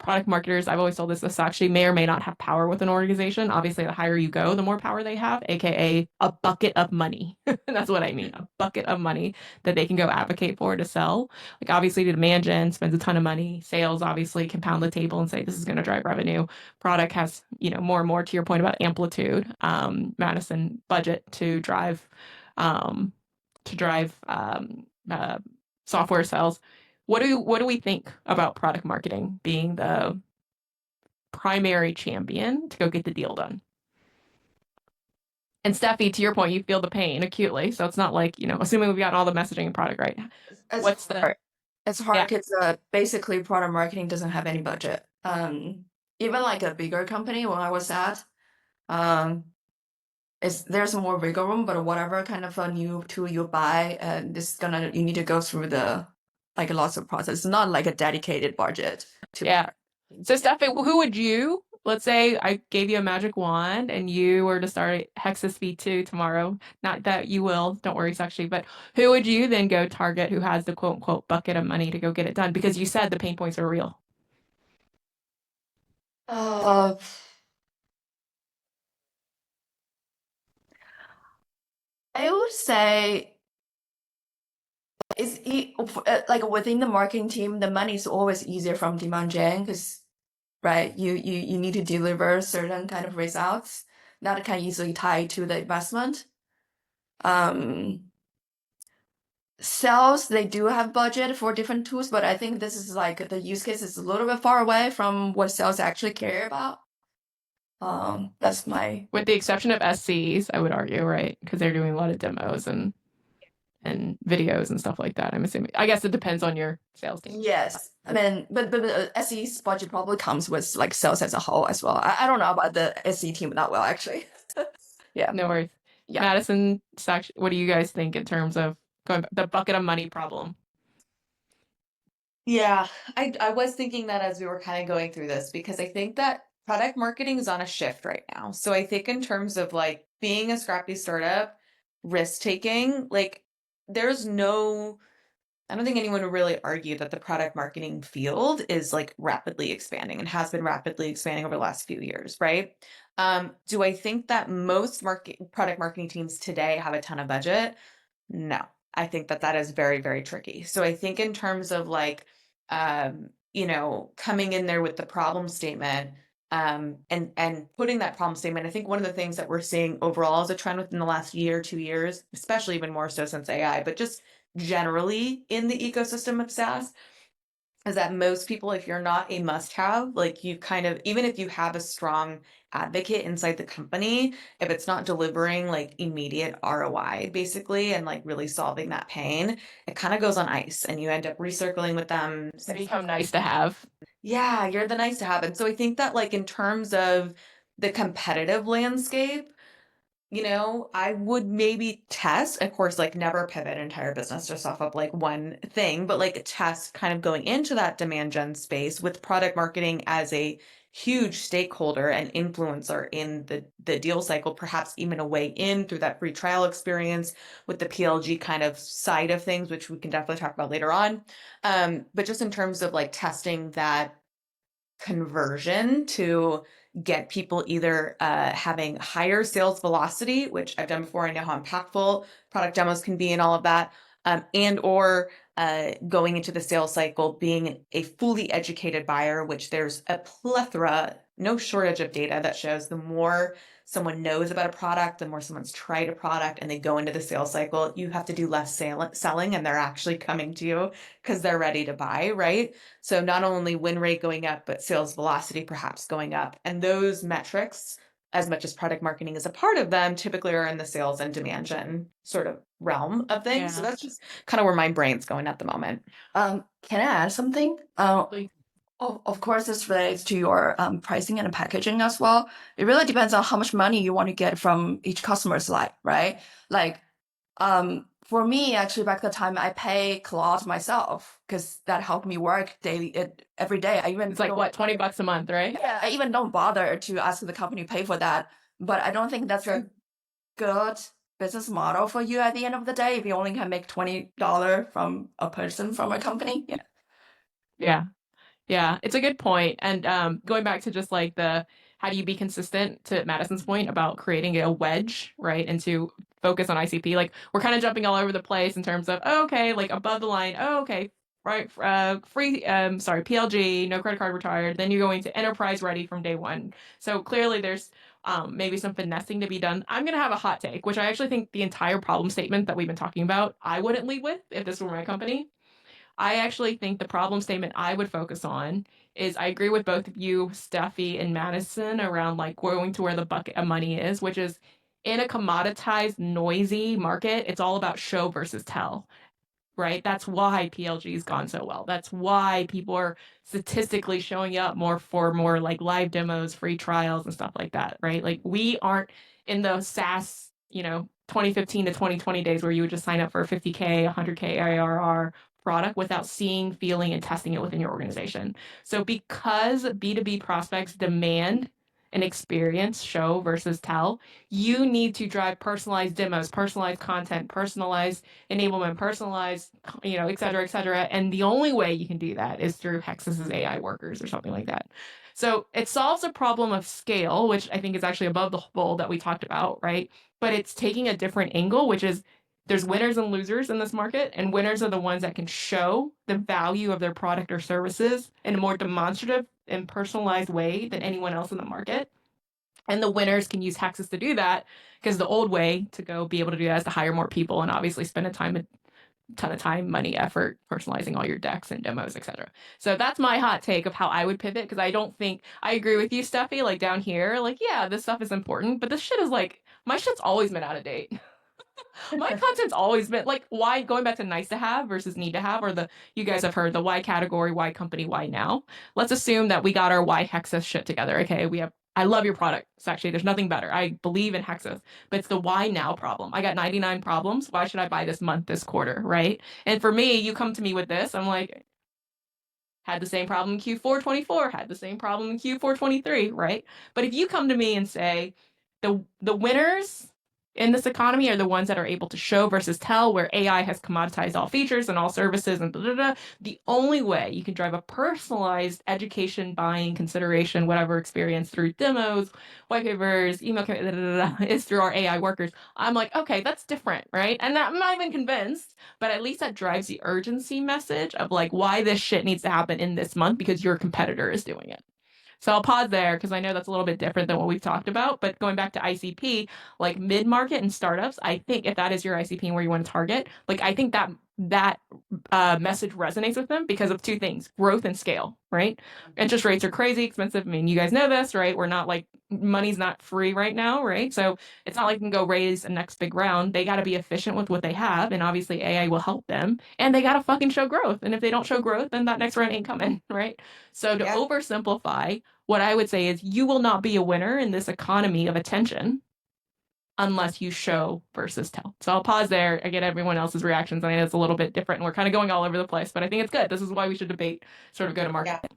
Speaker 2: product marketers, I've always told this actually may or may not have power with an organization. Obviously, the higher you go, the more power they have, aka a bucket of money. That's what I mean, a bucket of money that they can go advocate for to sell. Like obviously the demand gen spends a ton of money. Sales obviously can pound the table and say this is going to drive revenue. Product has, more and more to your point about amplitude, Madison, budget to drive software sales. what do we think about product marketing being the primary champion to go get the deal done? And Steffi, to your point, you feel the pain acutely. So it's not like, assuming we've got all the messaging and product right.
Speaker 6: It's
Speaker 2: What's
Speaker 6: hard. It's hard
Speaker 2: Yeah.
Speaker 6: because basically product marketing doesn't have any budget. Even like a bigger company when I was at, there's more wiggle room, but whatever kind of a new tool you buy, you need to go through the like lots of process. It's not like a dedicated budget to
Speaker 2: Yeah. So Steffi, who would you, let's say I gave you a magic wand and you were to start Hexus V2 tomorrow, not that you will, don't worry, Sakshi, but who would you then go target who has the quote unquote bucket of money to go get it done? Because you said the pain points are real.
Speaker 6: I would say like within the marketing team, the money is always easier from demand gen because right, you need to deliver certain kind of results that can easily tie to the investment. Sales, they do have budget for different tools, but I think this is like the use case is a little bit far away from what sales actually care about. That's my
Speaker 2: With the exception of SCs, I would argue, right? Because they're doing a lot of demos and videos and stuff like that. I'm assuming. I guess it depends on your sales team.
Speaker 6: Yes. I mean, but SE's budget probably comes with like sales as a whole as well. I don't know about the SE team that well, actually. Yeah.
Speaker 2: No worries.
Speaker 6: Yeah.
Speaker 2: Madison, what do you guys think in terms of the bucket of money problem?
Speaker 1: Yeah, I was thinking that as we were kind of going through this, because I think that product marketing is on a shift right now. So I think in terms of like being a scrappy startup, risk taking, like I don't think anyone would really argue that the product marketing field is like rapidly expanding and has been rapidly expanding over the last few years, right? Do I think that most product marketing teams today have a ton of budget? No, I think that is very, very tricky. So I think in terms of like, coming in there with the problem statement, and putting that problem statement, I think one of the things that we're seeing overall as a trend within the last year, 2 years, especially even more so since AI, but just generally in the ecosystem of SaaS, is that most people, if you're not a must-have, like you kind of, even if you have a strong advocate inside the company, if it's not delivering like immediate ROI basically and like really solving that pain, it kind of goes on ice and you end up recircling with them.
Speaker 2: They become nice to have.
Speaker 1: Yeah, you're the nice to have. And so I think that like in terms of the competitive landscape, I would maybe test, of course, like never pivot an entire business just off of like one thing, but like test kind of going into that demand gen space with product marketing as a huge stakeholder and influencer in the deal cycle, perhaps even a way in through that free trial experience with the PLG kind of side of things, which we can definitely talk about later on. But just in terms of like testing that conversion to get people either having higher sales velocity, which I've done before, I know how impactful product demos can be and all of that, and or going into the sales cycle being a fully educated buyer, which there's a plethora, no shortage of data that shows the more someone knows about a product, the more someone's tried a product and they go into the sales cycle, you have to do less selling and they're actually coming to you because they're ready to buy, right? So not only win rate going up, but sales velocity perhaps going up. And those metrics, as much as product marketing is a part of them, typically are in the sales and demand gen sort of realm of things. So that's just kind of where my brain's going at the moment.
Speaker 6: Can I add something?
Speaker 2: Please.
Speaker 6: Of course, this relates to your pricing and packaging as well. It really depends on how much money you want to get from each customer's life, right? Like, for me, actually, back at the time, I pay Claude myself because that helped me work every day.
Speaker 2: It's like what, $20 a month, right?
Speaker 6: Yeah, I even don't bother to ask the company to pay for that. But I don't think that's a good business model for you at the end of the day if you only can make $20 from a person from a company.
Speaker 2: Yeah, it's a good point. And going back to just like how do you be consistent to Madison's point about creating a wedge, right? And to focus on ICP, like we're kind of jumping all over the place in terms of, like above the line, right, PLG, no credit card retired. Then you're going to enterprise ready from day one. So clearly there's maybe some finessing to be done. I'm going to have a hot take, which I actually think the entire problem statement that we've been talking about, I wouldn't lead with if this were my company. I actually think the problem statement I would focus on is I agree with both of you, Steffi and Madison, around like going to where the bucket of money is, which is in a commoditized, noisy market, it's all about show versus tell, right? That's why PLG's gone so well. That's why people are statistically showing up more for more like live demos, free trials, and stuff like that, right? Like we aren't in the SaaS, 2015 to 2020 days where you would just sign up for a 50K, 100K ARR product without seeing, feeling, and testing it within your organization. So because B2B prospects demand an experience, show versus tell, you need to drive personalized demos, personalized content, personalized enablement, personalized, et cetera, et cetera. And the only way you can do that is through Hexus's AI workers or something like that. So it solves a problem of scale, which I think is actually above the bowl that we talked about, right? But it's taking a different angle, which is there's winners and losers in this market, and winners are the ones that can show the value of their product or services in a more demonstrative and personalized way than anyone else in the market. And the winners can use Hexus to do that, because the old way to go be able to do that is to hire more people and obviously spend a ton of time, money, effort, personalizing all your decks and demos, etc. So that's my hot take of how I would pivot, because I don't think I agree with you, Steffi. Like down here, like, yeah, this stuff is important, but this shit is like, my shit's always been out of date. My content's always been like, why, going back to nice to have versus need to have, or you guys have heard the why category, why company, why now. Let's assume that we got our why Hexus shit together. Okay, I love your product. It's actually, there's nothing better. I believe in Hexus, but it's the why now problem. I got 99 problems. Why should I buy this month, this quarter, right? And for me, you come to me with this, I'm like, had the same problem in Q4 24, had the same problem in Q4 23, right? But if you come to me and say, the winners in this economy are the ones that are able to show versus tell, where AI has commoditized all features and all services and blah, blah, blah. The only way you can drive a personalized education, buying, consideration, whatever experience through demos, white papers, email, blah, blah, blah, is through our AI workers. I'm like, okay, that's different, right? And I'm not even convinced, but at least that drives the urgency message of like why this shit needs to happen in this month, because your competitor is doing it. So I'll pause there, because I know that's a little bit different than what we've talked about. But going back to ICP, like mid-market and startups, I think if that is your ICP and where you want to target, like I think that message resonates with them because of two things: growth and scale, right? Interest rates are crazy expensive. I mean, you guys know this, right? We're not like, money's not free right now, right? So it's not like you can go raise a next big round. They got to be efficient with what they have, and obviously AI will help them, and they got to fucking show growth. And if they don't show growth, then that next round ain't coming, right? So to
Speaker 1: Yeah.
Speaker 2: oversimplify, what I would say is you will not be a winner in this economy of attention unless you show versus tell. So I'll pause there. I get everyone else's reactions. I know it's a little bit different and we're kind of going all over the place, but I think it's good. This is why we should debate sort of go to market.
Speaker 1: Yeah.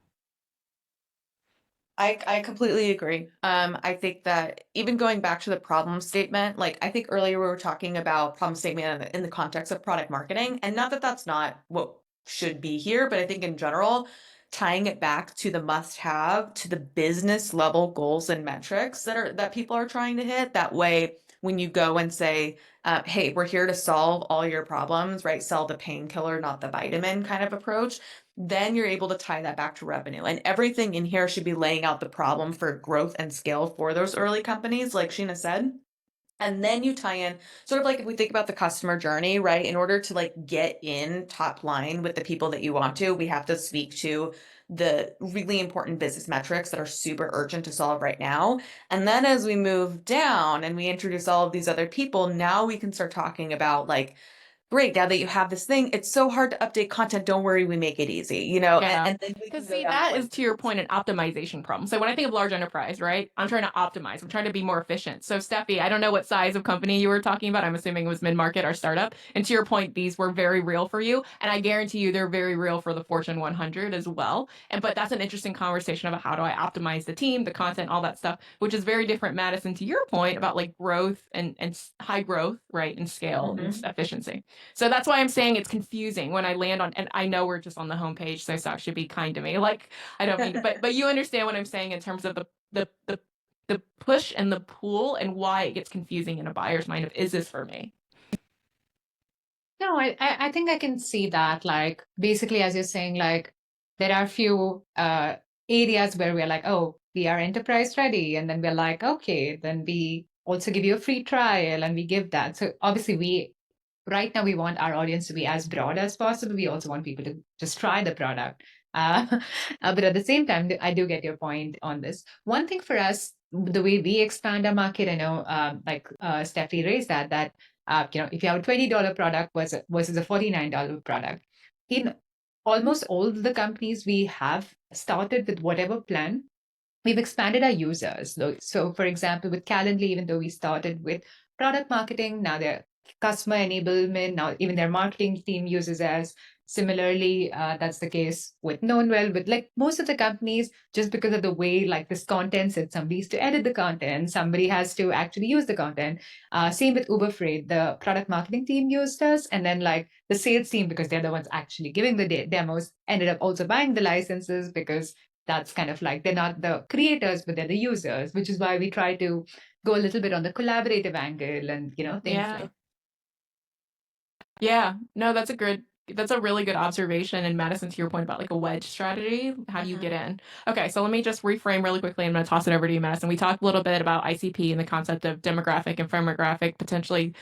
Speaker 1: I completely agree. I think that even going back to the problem statement, like I think earlier we were talking about problem statement in the context of product marketing, and not that that's not what should be here, but I think in general, tying it back to the must-have, to the business level goals and metrics that people are trying to hit. That way, when you go and say, "Hey, we're here to solve all your problems," right? Sell the painkiller, not the vitamin kind of approach. Then you're able to tie that back to revenue. And everything in here should be laying out the problem for growth and scale for those early companies, like Shyna said. And then you tie in sort of like if we think about the customer journey, right? In order to like get in top line with the people that you want to, we have to speak to the really important business metrics that are super urgent to solve right now. And then as we move down and we introduce all of these other people, now we can start talking about like, great, now that you have this thing, it's so hard to update content. Don't worry, we make it easy,
Speaker 2: Yeah.
Speaker 1: and then we can
Speaker 2: Because
Speaker 1: go
Speaker 2: see,
Speaker 1: down
Speaker 2: that
Speaker 1: like
Speaker 2: is to your point, an optimization problem. So when I think of large enterprise, right, I'm trying to optimize. I'm trying to be more efficient. So Steffi, I don't know what size of company you were talking about. I'm assuming it was mid-market or startup. And to your point, these were very real for you. And I guarantee you they're very real for the Fortune 100 as well. But that's an interesting conversation about how do I optimize the team, the content, all that stuff, which is very different, Madison, to your point about like growth and high growth, right, and scale and efficiency. So that's why I'm saying it's confusing when I land on, and I know we're just on the homepage, so Sal should be kind to me. Like, I don't mean, but you understand what I'm saying in terms of the push and the pull and why it gets confusing in a buyer's mind of, is this for me?
Speaker 3: No, I think I can see that. Like, basically, as you're saying, like, there are a few areas where we're like, oh, we are enterprise ready. And then we're like, okay, then we also give you a free trial and we give that. So obviously, we right now we want our audience to be as broad as possible. We also want people to just try the product. But at the same time, I do get your point on this. One thing for us, the way we expand our market, I know, Steffi raised that if you have a $20 product versus a $49 product, in almost all the companies we have started with whatever plan, we've expanded our users. So, for example, with Calendly, even though we started with product marketing, now they're customer enablement, now even their marketing team uses us. Similarly, that's the case with Knownwell, with like most of the companies, just because of the way like this content sits, somebody has to edit the content, somebody has to actually use the content. Same with Uber Freight, the product marketing team used us, and then like the sales team, because they're the ones actually giving the demos, ended up also buying the licenses because that's kind of like they're not the creators, but they're the users, which is why we try to go a little bit on the collaborative angle and things
Speaker 2: Yeah.
Speaker 3: like.
Speaker 2: Yeah, no, that's a really good observation. And Madison, to your point about like a wedge strategy, how do you get in? Okay, so let me just reframe really quickly. I'm going to toss it over to you, Madison. We talked a little bit about ICP and the concept of demographic and firmographic potentially,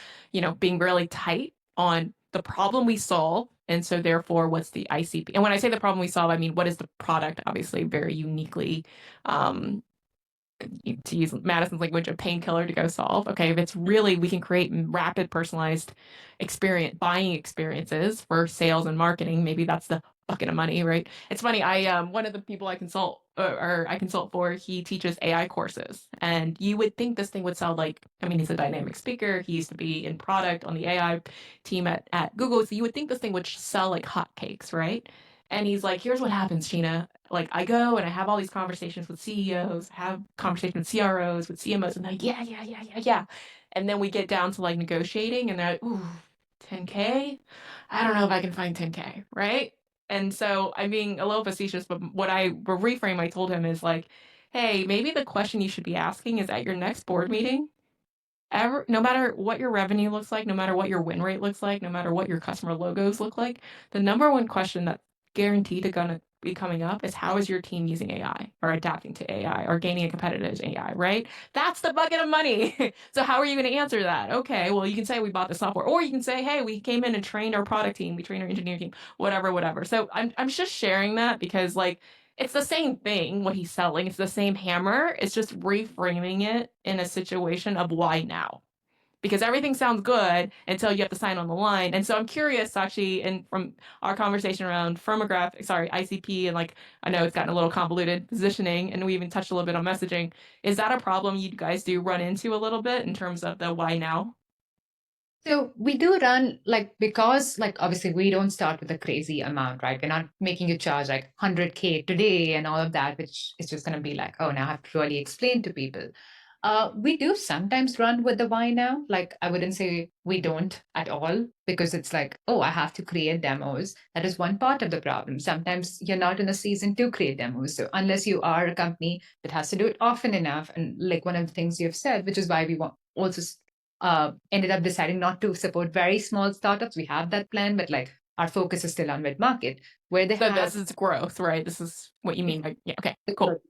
Speaker 2: being really tight on the problem we solve. And so therefore, what's the ICP? And when I say the problem we solve, I mean, what is the product? Obviously, very uniquely, to use Madison's language, a painkiller to go solve. Okay, if it's really, we can create rapid personalized buying experiences for sales and marketing. Maybe that's the bucket of money, right? It's funny. One of the people I consult or I consult for, he teaches AI courses, and you would think this thing would sell like, I mean, he's a dynamic speaker. He used to be in product on the AI team at Google, so you would think this thing would sell like hotcakes, right? And he's like, here's what happens, Shyna. Like, I go and I have all these conversations with CEOs, have conversations with CROs, with CMOs, and they're like, yeah. And then we get down to like negotiating, and they're like, ooh, 10K? I don't know if I can find 10K, right? And so I'm being a little facetious, but reframe I told him is like, hey, maybe the question you should be asking is at your next board meeting, no matter what your revenue looks like, no matter what your win rate looks like, no matter what your customer logos look like, the number one question that's guaranteed to gonna be coming up is how is your team using AI or adapting to AI or gaining a competitive AI, right? That's the bucket of money. So how are you going to answer that? Okay, well, you can say we bought the software, or you can say, hey, we came in and trained our product team, we trained our engineering team, whatever. So I'm just sharing that because like it's the same thing, what he's selling. It's the same hammer. It's just reframing it in a situation of why now? Because everything sounds good until you have to sign on the line. And so I'm curious, actually, and from our conversation around ICP, and like, I know it's gotten a little convoluted positioning, and we even touched a little bit on messaging. Is that a problem you guys do run into a little bit in terms of the why now?
Speaker 3: So we do run because obviously we don't start with a crazy amount, right? We're not making you charge like 100K today and all of that, which is just going to be like, oh, now I have to really explain to people. We do sometimes run with the why now. Like I wouldn't say we don't at all, because it's like, oh, I have to create demos. That is one part of the problem. Sometimes you're not in a season to create demos. So unless you are a company that has to do it often enough, and like one of the things you've said, which is why we want also ended up deciding not to support very small startups. We have that plan, but like our focus is still on mid-market, where they
Speaker 2: So
Speaker 3: have
Speaker 2: this is growth, right? This is what you mean by, yeah, okay, cool.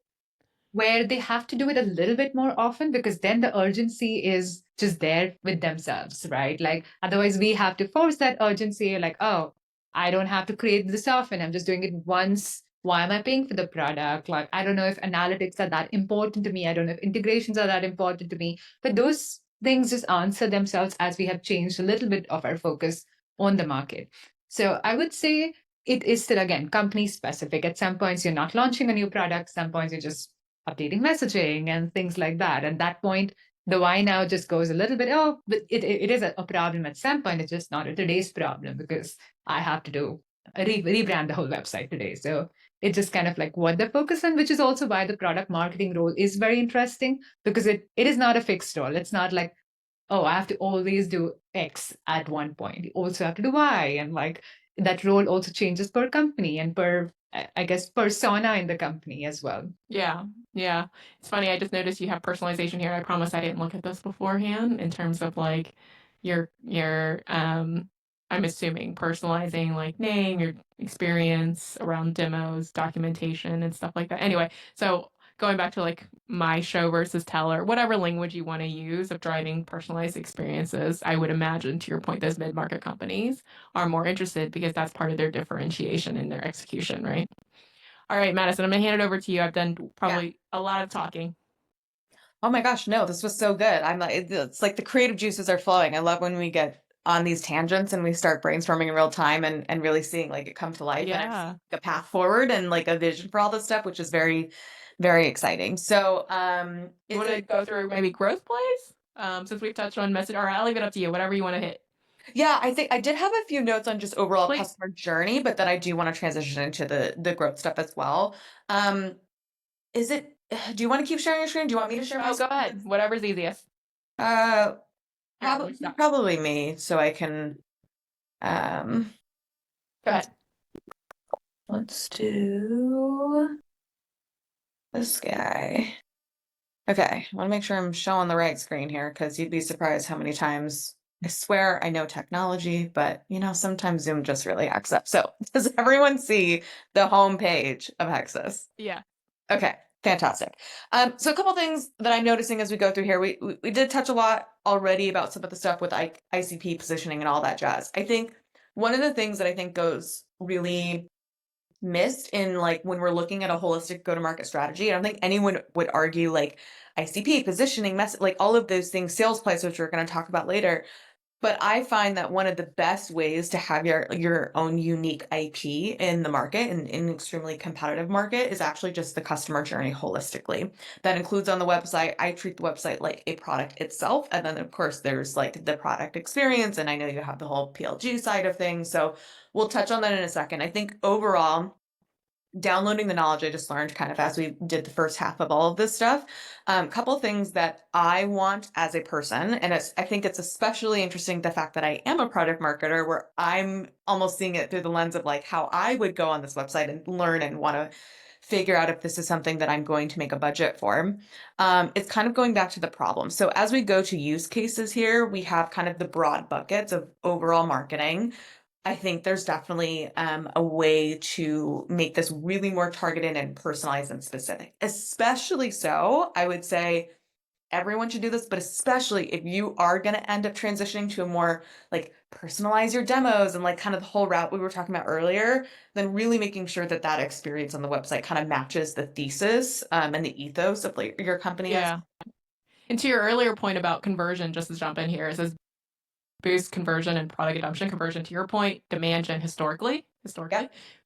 Speaker 3: Where they have to do it a little bit more often, because then the urgency is just there with themselves, right? Like otherwise we have to force that urgency, like, oh, I don't have to create this often. I'm just doing it once. Why am I paying for the product? Like, I don't know if analytics are that important to me. I don't know if integrations are that important to me. But those things just answer themselves as we have changed a little bit of our focus on the market. So I would say it is still, again, company specific. At some points, you're not launching a new product. Some points, you're just updating messaging and things like that. At that point, the why now just goes a little bit, oh, but it is a problem at some point. It's just not a today's problem because I have to do rebrand the whole website today. So it's just kind of like what the focus on, which is also why the product marketing role is very interesting, because it is not a fixed role. It's not like, oh, I have to always do X at one point. You also have to do Y. And like that role also changes per company and per, I guess, persona in the company as well.
Speaker 2: Yeah. It's funny. I just noticed you have personalization here. I promise I didn't look at this beforehand in terms of like your I'm assuming personalizing like name, your experience around demos, documentation, and stuff like that. Anyway, so going back to like my show versus tell, or whatever language you want to use of driving personalized experiences, I would imagine, to your point, those mid-market companies are more interested because that's part of their differentiation in their execution, right? All right, Madison, I'm gonna hand it over to you. I've done probably a lot of talking.
Speaker 1: Oh my gosh, no, this was so good. I'm like, it's like the creative juices are flowing. I love when we get on these tangents and we start brainstorming in real time and really seeing like it come to life and it's
Speaker 2: Yeah.
Speaker 1: like a path forward and like a vision for all this stuff, which is very, very exciting. So,
Speaker 2: You want to go through maybe growth plays? Since we've touched on message, or I'll leave it up to you, whatever you want to hit.
Speaker 1: yeah, I think I did have a few notes on just overall
Speaker 2: Please.
Speaker 1: customer journey, but then I do want to transition into the growth stuff as well. Is it, do you want to keep sharing your screen? Do you want me to share my
Speaker 2: Oh, go
Speaker 1: screen?
Speaker 2: ahead. Whatever's easiest.
Speaker 1: Uh,
Speaker 2: Here, let me stop.
Speaker 1: probably me, so I can,
Speaker 2: Go ahead.
Speaker 1: let's do this guy. Okay, I want to make sure I'm showing the right screen here because you'd be surprised how many times I swear I know technology, but you know, sometimes Zoom just really acts up. So, does everyone see the home page of Hexus?
Speaker 2: Yeah.
Speaker 1: Okay, fantastic. So a couple things that I'm noticing as we go through here, we did touch a lot already about some of the stuff with ICP positioning and all that jazz. I think one of the things that I think goes really missed in like when we're looking at a holistic go-to-market strategy, I don't think anyone would argue like ICP, positioning, like all of those things, sales plays, which we're going to talk about later. But I find that one of the best ways to have your own unique IP in the market, in an extremely competitive market, is actually just the customer journey holistically. That includes on the website. I treat the website like a product itself. And then of course there's like the product experience. And I know you have the whole PLG side of things. So we'll touch on that in a second. I think overall, downloading the knowledge I just learned kind of as we did the first half of all of this stuff. Couple things that I want as a person, and I think it's especially interesting the fact that I am a product marketer where I'm almost seeing it through the lens of like how I would go on this website and learn and want to figure out if this is something that I'm going to make a budget for. It's kind of going back to the problem. So as we go to use cases here, we have kind of the broad buckets of overall marketing. I think there's definitely a way to make this really more targeted and personalized and specific. Especially so, I would say everyone should do this, but especially if you are going to end up transitioning to a more like personalize your demos and like kind of the whole route we were talking about earlier, then really making sure that that experience on the website kind of matches the thesis and the ethos of like your company.
Speaker 2: Yeah. And to your earlier point about conversion, just to jump in here, it says boost conversion and product adoption. Conversion, to your point, demand gen historically,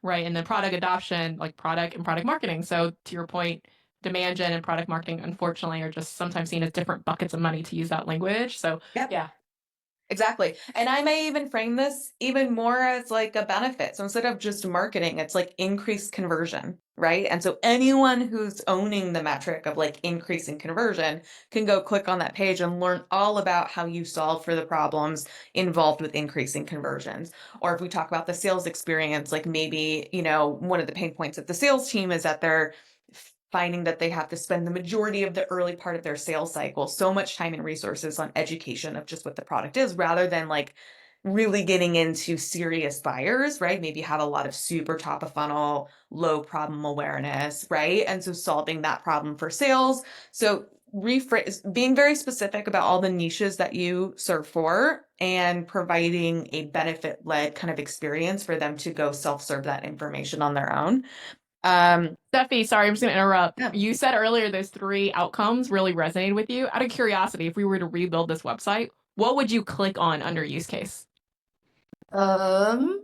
Speaker 2: right? And then product adoption, like product and product marketing. So to your point, demand gen and product marketing, unfortunately, are just sometimes seen as different buckets of money, to use that language. So yeah.
Speaker 1: Exactly. And I may even frame this even more as like a benefit. So instead of just marketing, it's like increased conversion, right? And so anyone who's owning the metric of like increasing conversion can go click on that page and learn all about how you solve for the problems involved with increasing conversions. Or if we talk about the sales experience, like maybe, you know, one of the pain points of the sales team is that they're finding that they have to spend the majority of the early part of their sales cycle, so much time and resources on education of just what the product is, rather than like really getting into serious buyers, right? Maybe have a lot of super top of funnel, low problem awareness, right? And so solving that problem for sales. So rephrase, being very specific about all the niches that you serve for and providing a benefit-led kind of experience for them to go self-serve that information on their own.
Speaker 2: Steffi, sorry, I'm just going to interrupt.
Speaker 1: Yeah.
Speaker 2: You said earlier those 3 outcomes really resonated with you. Out of curiosity, if we were to rebuild this website, what would you click on under use case?
Speaker 6: You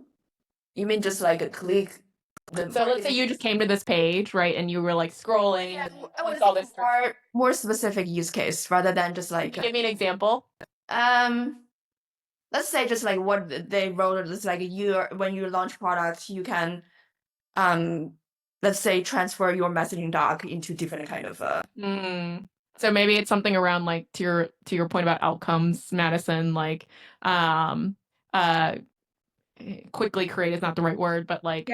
Speaker 6: mean just like a click?
Speaker 2: So let's say you just came to this page, right, and you were like scrolling.
Speaker 6: Yeah,
Speaker 2: and
Speaker 6: I
Speaker 2: you
Speaker 6: would
Speaker 2: saw
Speaker 6: think
Speaker 2: this.
Speaker 6: more specific use case rather than just like
Speaker 2: Give me an example.
Speaker 6: let's say just like what they wrote is like when you launch products, you can let's say transfer your messaging doc into different kind of
Speaker 2: So maybe it's something around like to your point about outcomes, Madison, like quickly create is not the right word, but like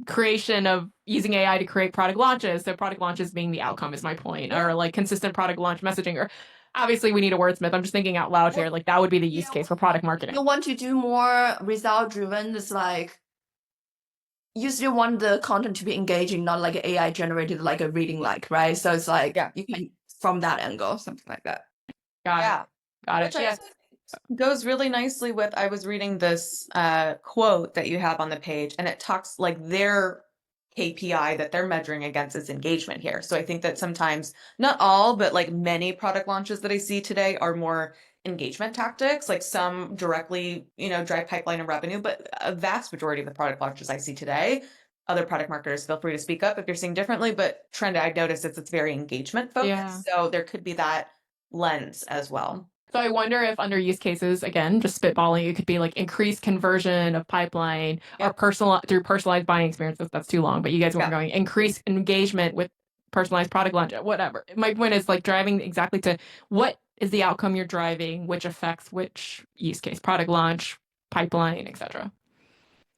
Speaker 2: creation of using AI to create product launches. So product launches being the outcome is my point, or like consistent product launch messaging, or obviously we need a wordsmith. I'm just thinking out loud here. Like that would be the use case for product marketing.
Speaker 6: You want to do more result driven. It's like you still want the content to be engaging, not like AI generated, like a reading like, right? So it's like
Speaker 1: Yeah.
Speaker 6: you can from that angle, something like that.
Speaker 2: Got it.
Speaker 1: Yeah.
Speaker 2: Got it.
Speaker 1: Which I
Speaker 2: Yeah.
Speaker 1: also think goes really nicely with, I was reading this quote that you have on the page, and it talks like their KPI that they're measuring against is engagement here. So I think that sometimes, not all, but like many product launches that I see today are more engagement tactics, like some directly, drive pipeline and revenue, but a vast majority of the product launches I see today, other product marketers, feel free to speak up if you're seeing differently, but trend I've noticed is it's very engagement focused.
Speaker 2: Yeah.
Speaker 1: So there could be that lens as well.
Speaker 2: So I wonder if under use cases, again, just spitballing, it could be like increased conversion of pipeline or through personalized buying experiences. That's too long, but you guys weren't going increased engagement with personalized product launch, whatever. My point is like driving exactly to what is the outcome you're driving, which affects which use case, product launch, pipeline, etc.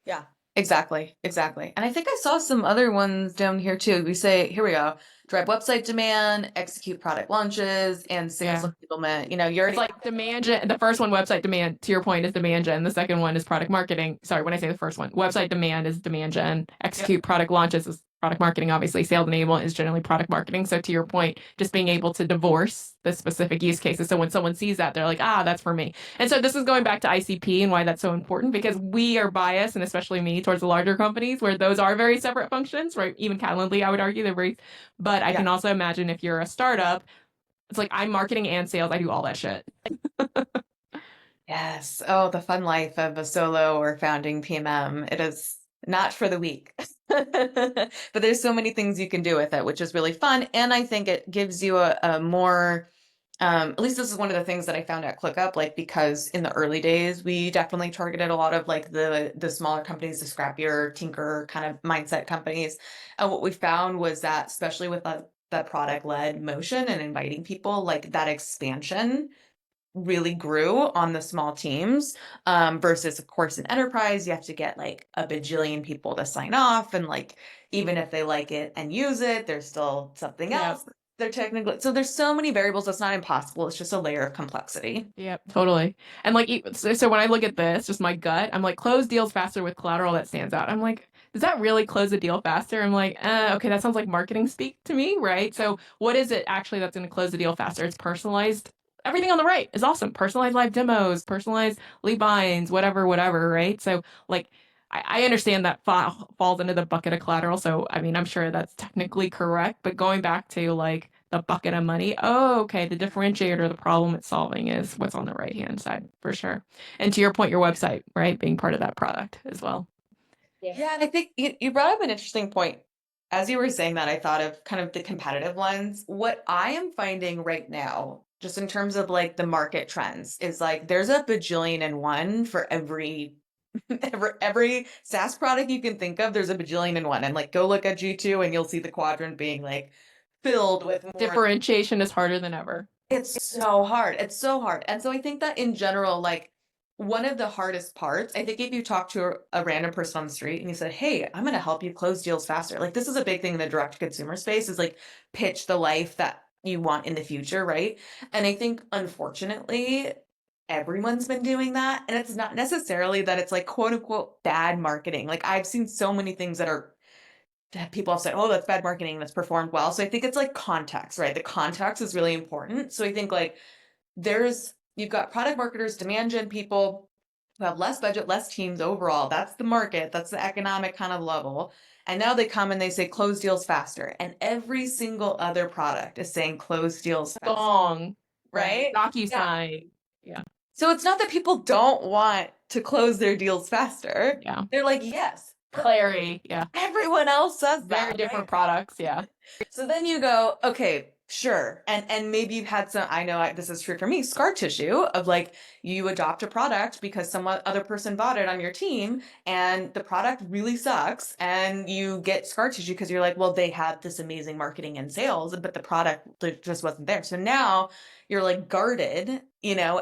Speaker 1: Yeah, exactly. And I think I saw some other ones down here too. Here we go, drive website demand, execute product launches, and sales enablement. You're
Speaker 2: It's like demand gen. The first one, website demand, to your point, is demand gen. The second one is product marketing. Sorry, when I say the first one, website demand is demand gen. Execute product launches is product marketing. Obviously, sales enablement is generally product marketing. So to your point, just being able to divorce the specific use cases. So when someone sees that, they're like, that's for me. And so this is going back to ICP and why that's so important, because we are biased, and especially me, towards the larger companies where those are very separate functions, right? Even Calendly, I would argue they're very, but I can also imagine if you're a startup, it's like I'm marketing and sales. I do all that shit.
Speaker 1: Yes. Oh, the fun life of a solo or founding PMM. It is not for the weak. But there's so many things you can do with it, which is really fun. And I think it gives you a more, at least this is one of the things that I found at ClickUp, like, because in the early days, we definitely targeted a lot of like the smaller companies, the scrappier, tinker kind of mindset companies. And what we found was that, especially with that product-led motion and inviting people, like that expansion really grew on the small teams, versus, of course, in enterprise you have to get like a bajillion people to sign off, and like even if they like it and use it, there's still something else they're technically, so there's so many variables. It's not impossible, it's just a layer of complexity.
Speaker 2: Yep, totally. And like, so when I look at this, just my gut, I'm like, close deals faster with collateral that stands out. I'm like, does that really close a deal faster? I'm like, okay, that sounds like marketing speak to me, right? So what is it actually that's going to close the deal faster? It's personalized. Everything on the right is awesome. Personalized live demos, personalized lead binds, whatever, right? So like, I understand that falls into the bucket of collateral. So, I mean, I'm sure that's technically correct, but going back to like the bucket of money, okay, the differentiator, the problem it's solving is what's on the right-hand side for sure. And to your point, your website, right, being part of that product as well.
Speaker 1: Yeah, and I think you brought up an interesting point. As you were saying that, I thought of kind of the competitive lens. What I am finding right now, just in terms of like the market trends, is like there's a bajillion and one for every every SaaS product you can think of. There's a bajillion and one, and like go look at G2 and you'll see the quadrant being like filled with more.
Speaker 2: Differentiation is harder than ever.
Speaker 1: It's so hard. It's so hard. And so I think that in general, like one of the hardest parts, I think if you talk to a random person on the street and you said, hey, I'm going to help you close deals faster. Like this is a big thing in the direct consumer space, is like pitch the life that you want in the future, right? And I think unfortunately, everyone's been doing that. And it's not necessarily that it's like quote unquote bad marketing. Like I've seen so many things that people have said, oh, that's bad marketing, that's performed well. So I think it's like context, right? The context is really important. So I think like you've got product marketers, demand gen people who have less budget, less teams overall. That's the market, that's the economic kind of level. And now they come and they say close deals faster. And every single other product is saying close deals faster.
Speaker 2: Song,
Speaker 1: right?
Speaker 2: DocuSign. Yeah.
Speaker 1: So it's not that people don't want to close their deals faster.
Speaker 2: Yeah.
Speaker 1: They're like, yes.
Speaker 2: Clary. Yeah.
Speaker 1: Everyone else says that.
Speaker 2: Very different
Speaker 1: right?
Speaker 2: products. Yeah.
Speaker 1: So then you go, okay, sure. And maybe you've had some, I know this is true for me, scar tissue of like you adopt a product because some other person bought it on your team and the product really sucks, and you get scar tissue because you're like, well, they had this amazing marketing and sales, but the product just wasn't there. So now you're like guarded,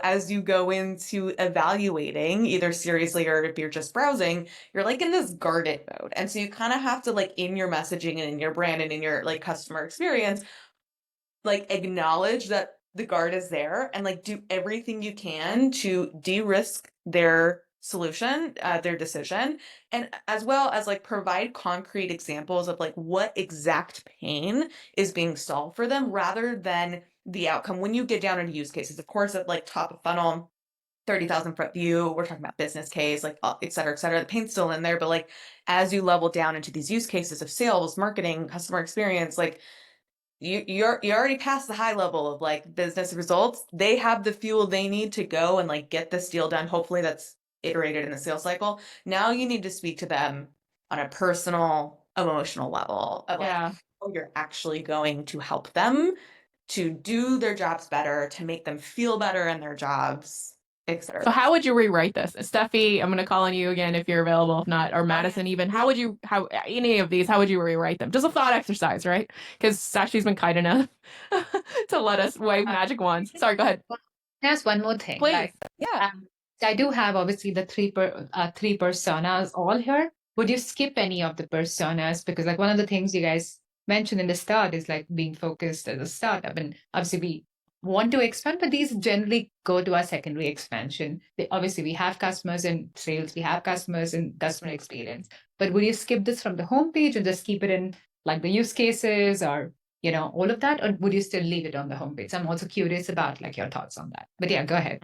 Speaker 1: as you go into evaluating either seriously or if you're just browsing, you're like in this guarded mode. And so you kind of have to like in your messaging and in your brand and in your like customer experience, like acknowledge that the guard is there and like do everything you can to de-risk their solution, their decision, and as well as like provide concrete examples of like what exact pain is being solved for them rather than the outcome. When you get down into use cases, of course, at like top of funnel, 30,000 foot view, we're talking about business case, like et cetera, the pain's still in there. But like, as you level down into these use cases of sales, marketing, customer experience, like you already passed the high level of like business results. They have the fuel they need to go and like get this deal done. Hopefully that's iterated in the sales cycle. Now you need to speak to them on a personal, emotional level of like,
Speaker 2: Yeah.
Speaker 1: how you're actually going to help them to do their jobs better, to make them feel better in their jobs, etc.
Speaker 2: So how would you rewrite this? Steffi, I'm going to call on you again if you're available. If not, or Madison even, how any of these, how would you rewrite them? Just a thought exercise, right? Because Sakshi's been kind enough to let us wave magic wands. Sorry, go ahead.
Speaker 3: There's one more thing.
Speaker 2: Please.
Speaker 3: Like,
Speaker 1: Yeah.
Speaker 3: I do have obviously the three personas all here. Would you skip any of the personas? Because like one of the things you guys mentioned in the start is like being focused as a startup, and obviously we want to expand, but these generally go to our secondary expansion. Obviously, we have customers in sales, we have customers in customer experience. But would you skip this from the homepage and just keep it in like the use cases or all of that, or would you still leave it on the homepage? I'm also curious about like your thoughts on that. But yeah, go ahead.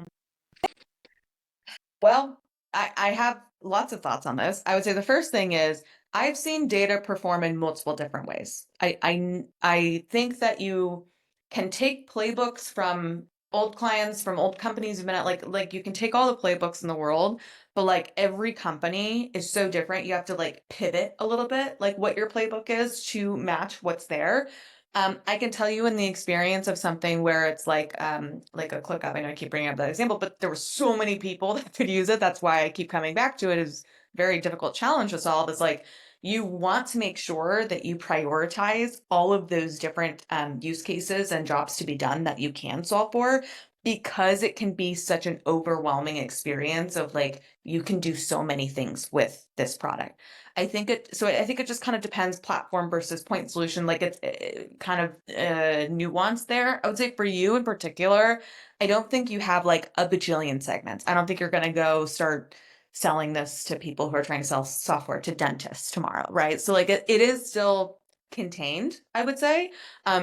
Speaker 1: Well, I have lots of thoughts on this. I would say the first thing is I've seen data perform in multiple different ways. I think that you can take playbooks from old clients, from old companies you've been at, like you can take all the playbooks in the world, but like every company is so different. You have to like pivot a little bit, like what your playbook is to match what's there. I can tell you in the experience of something where it's like a ClickUp. I know I keep bringing up that example, but there were so many people that could use it. That's why I keep coming back to it. Is very difficult challenge to solve. Is like you want to make sure that you prioritize all of those different use cases and jobs to be done that you can solve for, because it can be such an overwhelming experience of like you can do so many things with this product. I think it just kind of depends platform versus point solution. Like it's kind of nuanced there. I would say for you in particular, I don't think you have like a bajillion segments. I don't think you're going to go start selling this to people who are trying to sell software to dentists tomorrow, right? So like it is still contained, I would say.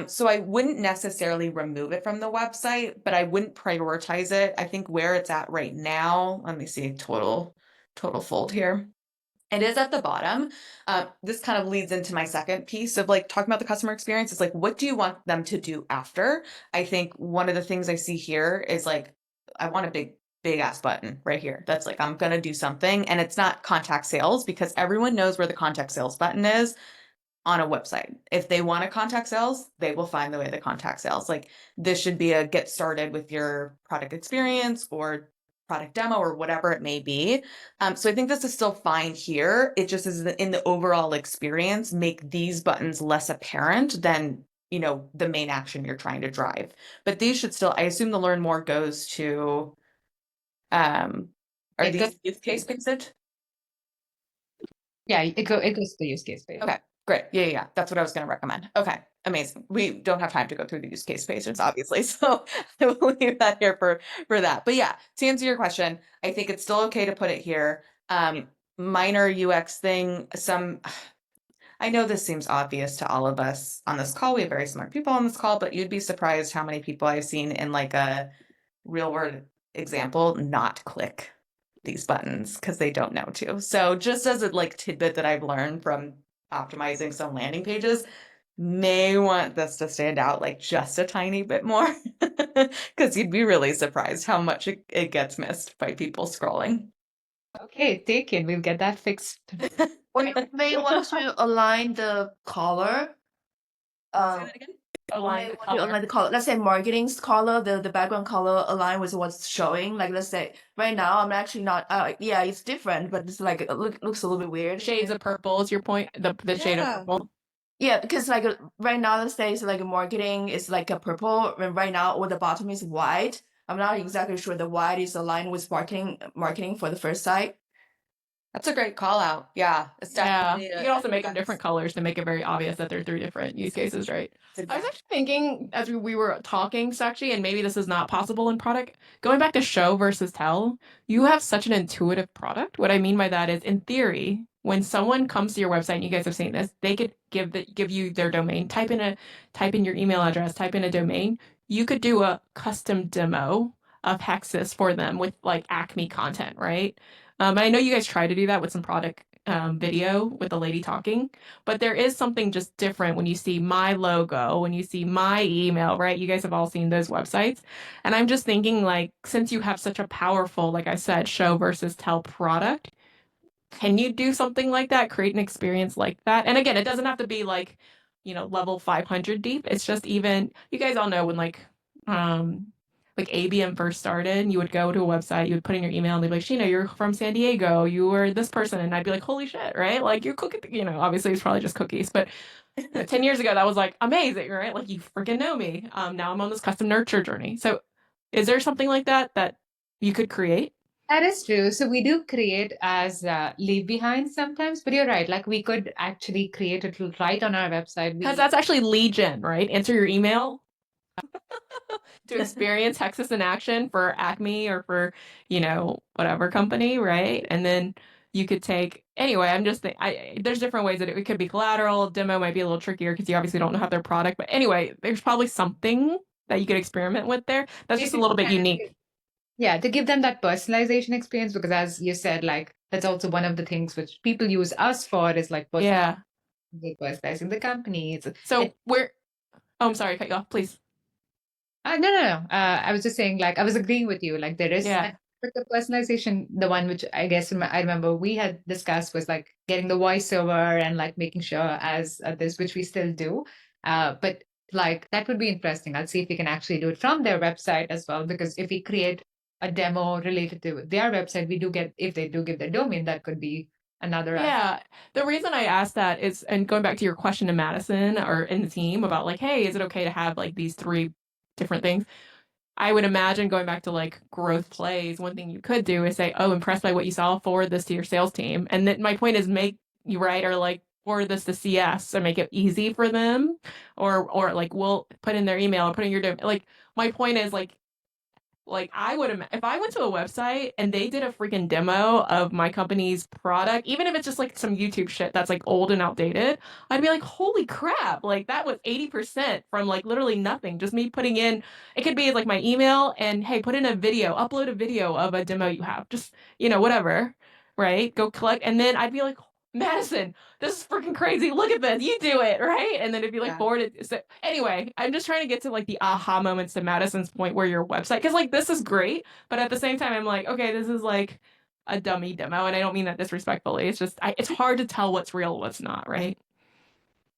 Speaker 1: So I wouldn't necessarily remove it from the website, but I wouldn't prioritize it. I think where it's at right now, let me see total fold here. It is at the bottom. This kind of leads into my second piece of like talking about the customer experience. It's like, what do you want them to do after? I think one of the things I see here is like, I want a big ass button right here. That's like, I'm going to do something. And it's not contact sales, because everyone knows where the contact sales button is on a website. If they want to contact sales, they will find the way to contact sales. Like this should be a get started with your product experience or product demo or whatever it may be. So I think this is still fine here. It just is in the overall experience, make these buttons less apparent than, the main action you're trying to drive. But these should still, I assume the learn more goes to, are these use case based?
Speaker 3: Yeah, it goes to the use case page.
Speaker 1: Okay, great. Yeah. That's what I was going to recommend. Okay, amazing. We don't have time to go through the use case pages, obviously, so I will leave that here for that. But yeah, to answer your question, I think it's still okay to put it here. Minor UX thing. I know this seems obvious to all of us on this call. We have very smart people on this call, but you'd be surprised how many people I've seen in like a real world example not click these buttons because they don't know to. So just as a like tidbit that I've learned from optimizing some landing pages, may want this to stand out like just a tiny bit more, because you'd be really surprised how much it gets missed by people scrolling.
Speaker 3: Okay, taken. We'll get that fixed.
Speaker 6: Or you may want to align the color.
Speaker 1: Say that again?
Speaker 2: Align the color.
Speaker 6: Align the color. Let's say marketing's color, the background color align with what's showing. Like let's say right now I'm actually not. Yeah, it's different, but it's like it looks a little bit weird.
Speaker 2: Shades of purple is your point. The shade of
Speaker 5: Yeah.
Speaker 2: purple.
Speaker 6: Yeah, because like right now, let's say it's like marketing is like a purple, and right now, or the bottom is white. I'm not exactly sure the white is aligned with marketing for the first site.
Speaker 1: That's a great call out. Yeah, it's
Speaker 2: Yeah,
Speaker 1: definitely
Speaker 2: you can also make them different colors to make it very obvious that they're 3 different use cases, right? I was actually thinking as we were talking, Sakshi, and maybe this is not possible in product, going back to show versus tell, you have such an intuitive product. What I mean by that is, in theory, when someone comes to your website, and you guys have seen this, they could give you their domain, type in your email address, type in a domain. You could do a custom demo of Hexus for them with like Acme content, right? I know you guys try to do that with some product video with the lady talking, but there is something just different when you see my logo, when you see my email, right? You guys have all seen those websites. And I'm just thinking, like, since you have such a powerful, like I said, show versus tell product, can you do something like that? Create an experience like that? And again, it doesn't have to be like, level 500 deep. It's just even, you guys all know when um, like ABM first started, you would go to a website, you would put in your email and they'd be like, Shyna, you're from San Diego, you were this person. And I'd be like, holy shit, right? Like you're cooking, obviously it's probably just cookies, but 10 years ago, that was like amazing, right? Like you freaking know me. Now I'm on this custom nurture journey. So is there something like that you could create?
Speaker 3: That is true. So we do create as leave behind sometimes, but you're right. Like we could actually create it right on our website.
Speaker 2: Because that's actually lead gen, right? Answer your email to experience Hexus in action for Acme or for, whatever company, right? And then you could take, anyway, there's different ways that it could be collateral. Demo might be a little trickier because you obviously don't know how their product, but anyway, there's probably something that you could experiment with there. That's just a little bit unique.
Speaker 3: Yeah, to give them that personalization experience, because as you said, like that's also one of the things which people use us for is like
Speaker 2: Yeah.
Speaker 3: personalizing the company.
Speaker 2: So I'm sorry, cut you off, please.
Speaker 3: No. I was just saying, like, I was agreeing with you. Like, there is
Speaker 2: Yeah.
Speaker 3: the personalization. The one which I guess I remember we had discussed was like getting the voiceover and like making sure as this, which we still do. But like that would be interesting. I'll see if we can actually do it from their website as well, because if we create a demo related to their website, we do get, if they do give their domain, that could be another.
Speaker 2: Yeah. The reason I asked that is, and going back to your question to Madison or in the team about like, hey, is it okay to have like these 3 different things? I would imagine going back to like growth plays, one thing you could do is say, oh, impressed by what you saw, forward this to your sales team. And then my point is make you right or like forward this to CS and make it easy for them. Or like we'll put in their email or put in your like my point is like I would if I went to a website and they did a freaking demo of my company's product, even if it's just like some YouTube shit that's like old and outdated, I'd be like, holy crap, like that was 80% from like literally nothing. Just me putting in, it could be like my email and hey, put in a video, upload a video of a demo you have. Just, whatever, right? Go collect. And then I'd be like, Madison, this is freaking crazy. Look at this. You do it, right? And then it'd be like forward it. So anyway, I'm just trying to get to like the aha moments to Madison's point where your website, because like this is great, but at the same time, I'm like, okay, this is like a dummy demo, and I don't mean that disrespectfully. It's just it's hard to tell what's real, what's not, right?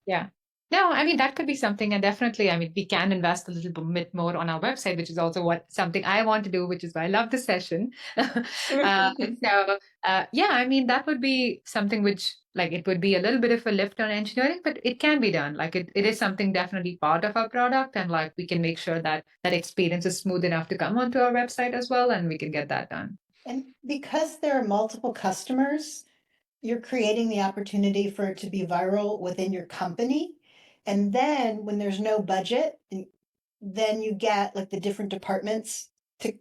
Speaker 3: Yeah. No, I mean, that could be something. And definitely, I mean, we can invest a little bit more on our website, which is also something I want to do, which is why I love the session. Yeah, I mean, that would be something which, like, it would be a little bit of a lift on engineering, but it can be done. Like, it is something definitely part of our product. And, like, we can make sure that that experience is smooth enough to come onto our website as well. And we can get that done.
Speaker 5: And because there are multiple customers, you're creating the opportunity for it to be viral within your company. And then when there's no budget, then you get like the different departments to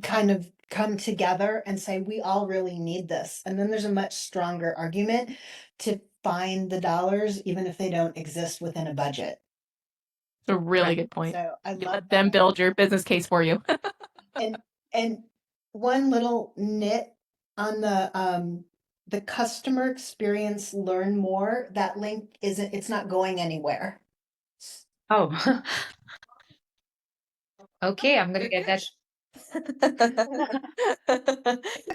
Speaker 5: kind of come together and say, we all really need this. And then there's a much stronger argument to find the dollars, even if they don't exist within a budget.
Speaker 2: It's a really good point.
Speaker 5: So I
Speaker 2: You
Speaker 5: love
Speaker 2: let them build your business case for you.
Speaker 5: and one little nit on the customer experience, learn more, that link it's not going anywhere.
Speaker 3: Oh, okay. I'm going to get that.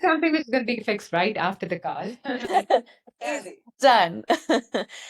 Speaker 3: Something which is going to be fixed right after the call.
Speaker 1: Done.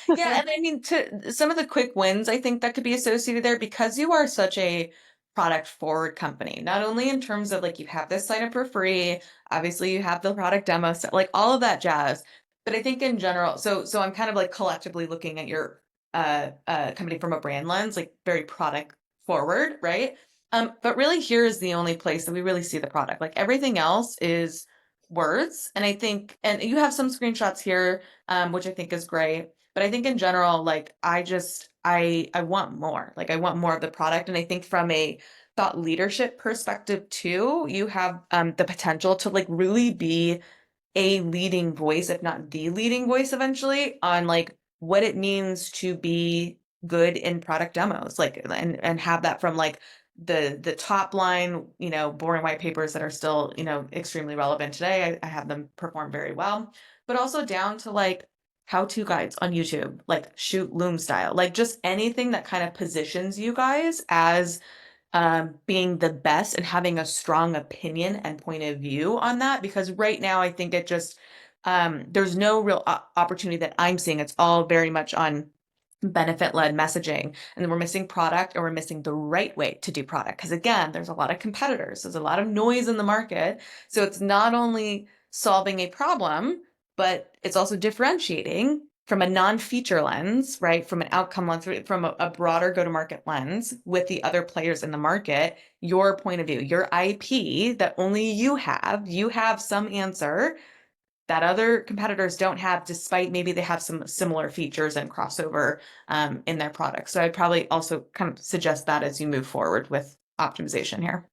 Speaker 1: Yeah, and I mean, to some of the quick wins, I think that could be associated there because you are such a product forward company, not only in terms of like you have this sign up for free, obviously you have the product demo, so like all of that jazz. But I think in general, so I'm kind of like collectively looking at your company from a brand lens, like very product forward, right? But really here is the only place that we really see the product. Like everything else is words. And I think, and you have some screenshots here, which I think is great. But I think in general, like I want more. Like I want more of the product. And I think from a thought leadership perspective too, you have the potential to like really be a leading voice, if not the leading voice eventually, on like what it means to be good in product demos, like and have that from like the top line, you know, boring white papers that are still, you know, extremely relevant today. I have them perform very well, but also down to like how-to guides on YouTube, like shoot loom style, like just anything that kind of positions you guys as being the best and having a strong opinion and point of view on that. Because right now, I think it just, there's no real opportunity that I'm seeing. It's all very much on benefit-led messaging. And then we're missing product, or we're missing the right way to do product. Because again, there's a lot of competitors, there's a lot of noise in the market. So it's not only solving a problem, but it's also differentiating from a non-feature lens, right? From an outcome lens, from a broader go-to-market lens with the other players in the market, your point of view, your IP that only you have some answer that other competitors don't have, despite maybe they have some similar features and crossover in their products. So I'd probably also kind of suggest that as you move forward with optimization here.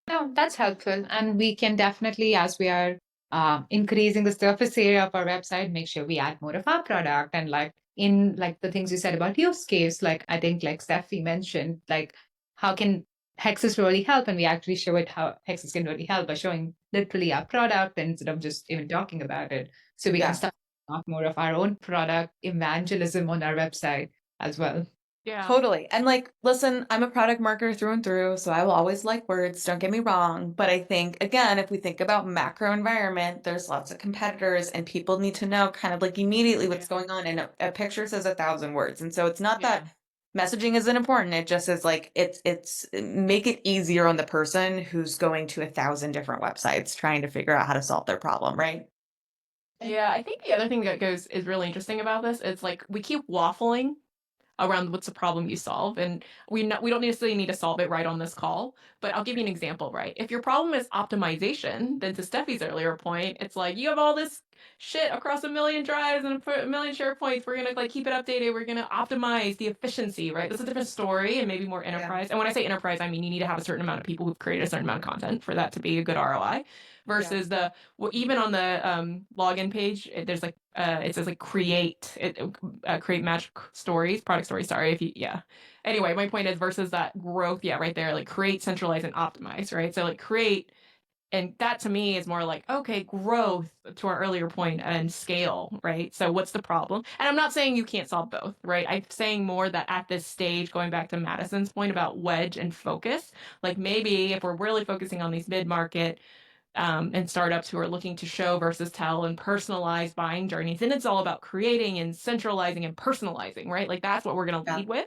Speaker 3: No, that's helpful. And we can definitely, as we are increasing the surface area of our website, make sure we add more of our product. And like in like the things you said about use case, like I think like Steffi mentioned, like how can Hexus really help? And we actually show it how Hexus can really help by showing literally our product instead of just even talking about it. So we
Speaker 1: Yeah.
Speaker 3: can start off more of our own product evangelism on our website as well.
Speaker 2: Yeah.
Speaker 1: Totally. And like, listen, I'm a product marketer through and through, so I will always like words, don't get me wrong. But I think, again, if we think about macro environment, there's lots of competitors and people need to know kind of like immediately what's going on. And a picture says 1,000 words. And so it's not that messaging isn't important. It just is like, it's make it easier on the person who's going to 1,000 different websites trying to figure out how to solve their problem, right?
Speaker 2: Yeah, I think the other thing that is really interesting about this is like we keep waffling around what's the problem you solve, and we don't necessarily need to solve it right on this call. But I'll give you an example, right? If your problem is optimization, then to Steffi's earlier point, it's like you have all this shit across 1,000,000 drives and 1,000,000 SharePoints. We're gonna like keep it updated. We're gonna optimize the efficiency, right? This is a different story and maybe more enterprise. And when I say enterprise, I mean you need to have a certain amount of people who've created a certain amount of content for that to be a good ROI. Versus even on the login page, there's like it says like create match stories, product stories. Sorry if you Anyway, my point is versus that growth, right there, like create, centralize, and optimize, right? So like create, and that to me is more like, okay, growth to our earlier point and scale, right? So what's the problem? And I'm not saying you can't solve both, right? I'm saying more that at this stage, going back to Madison's point about wedge and focus, like maybe if we're really focusing on these mid-market and startups who are looking to show versus tell and personalize buying journeys, then it's all about creating and centralizing and personalizing, right? Like that's what we're going to lead with.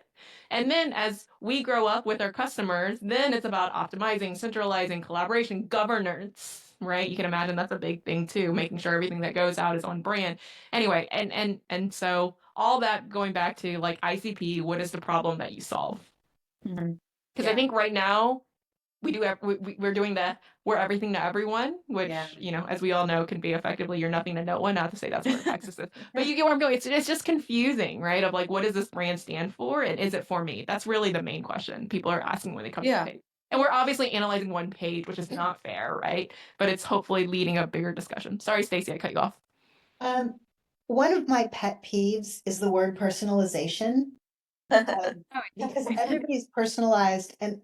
Speaker 2: And then as we grow up with our customers, then it's about optimizing, centralizing, collaboration, governance, right? You can imagine that's a big thing too, making sure everything that goes out is on brand. Anyway, and so all that going back to like ICP, what is the problem that you solve? Because I think right now we're doing we're everything to everyone, which as we all know can be effectively you're nothing to no one. Not to say that's what Hexus is, but you get where I'm going. It's just confusing, right? Of like, what does this brand stand for, and is it for me? That's really the main question people are asking when they come to the page. And we're obviously analyzing one page, which is not fair, right? But it's hopefully leading a bigger discussion. Sorry, Stacey, I cut you off.
Speaker 5: One of my pet peeves is the word personalization. Because everybody's personalized, and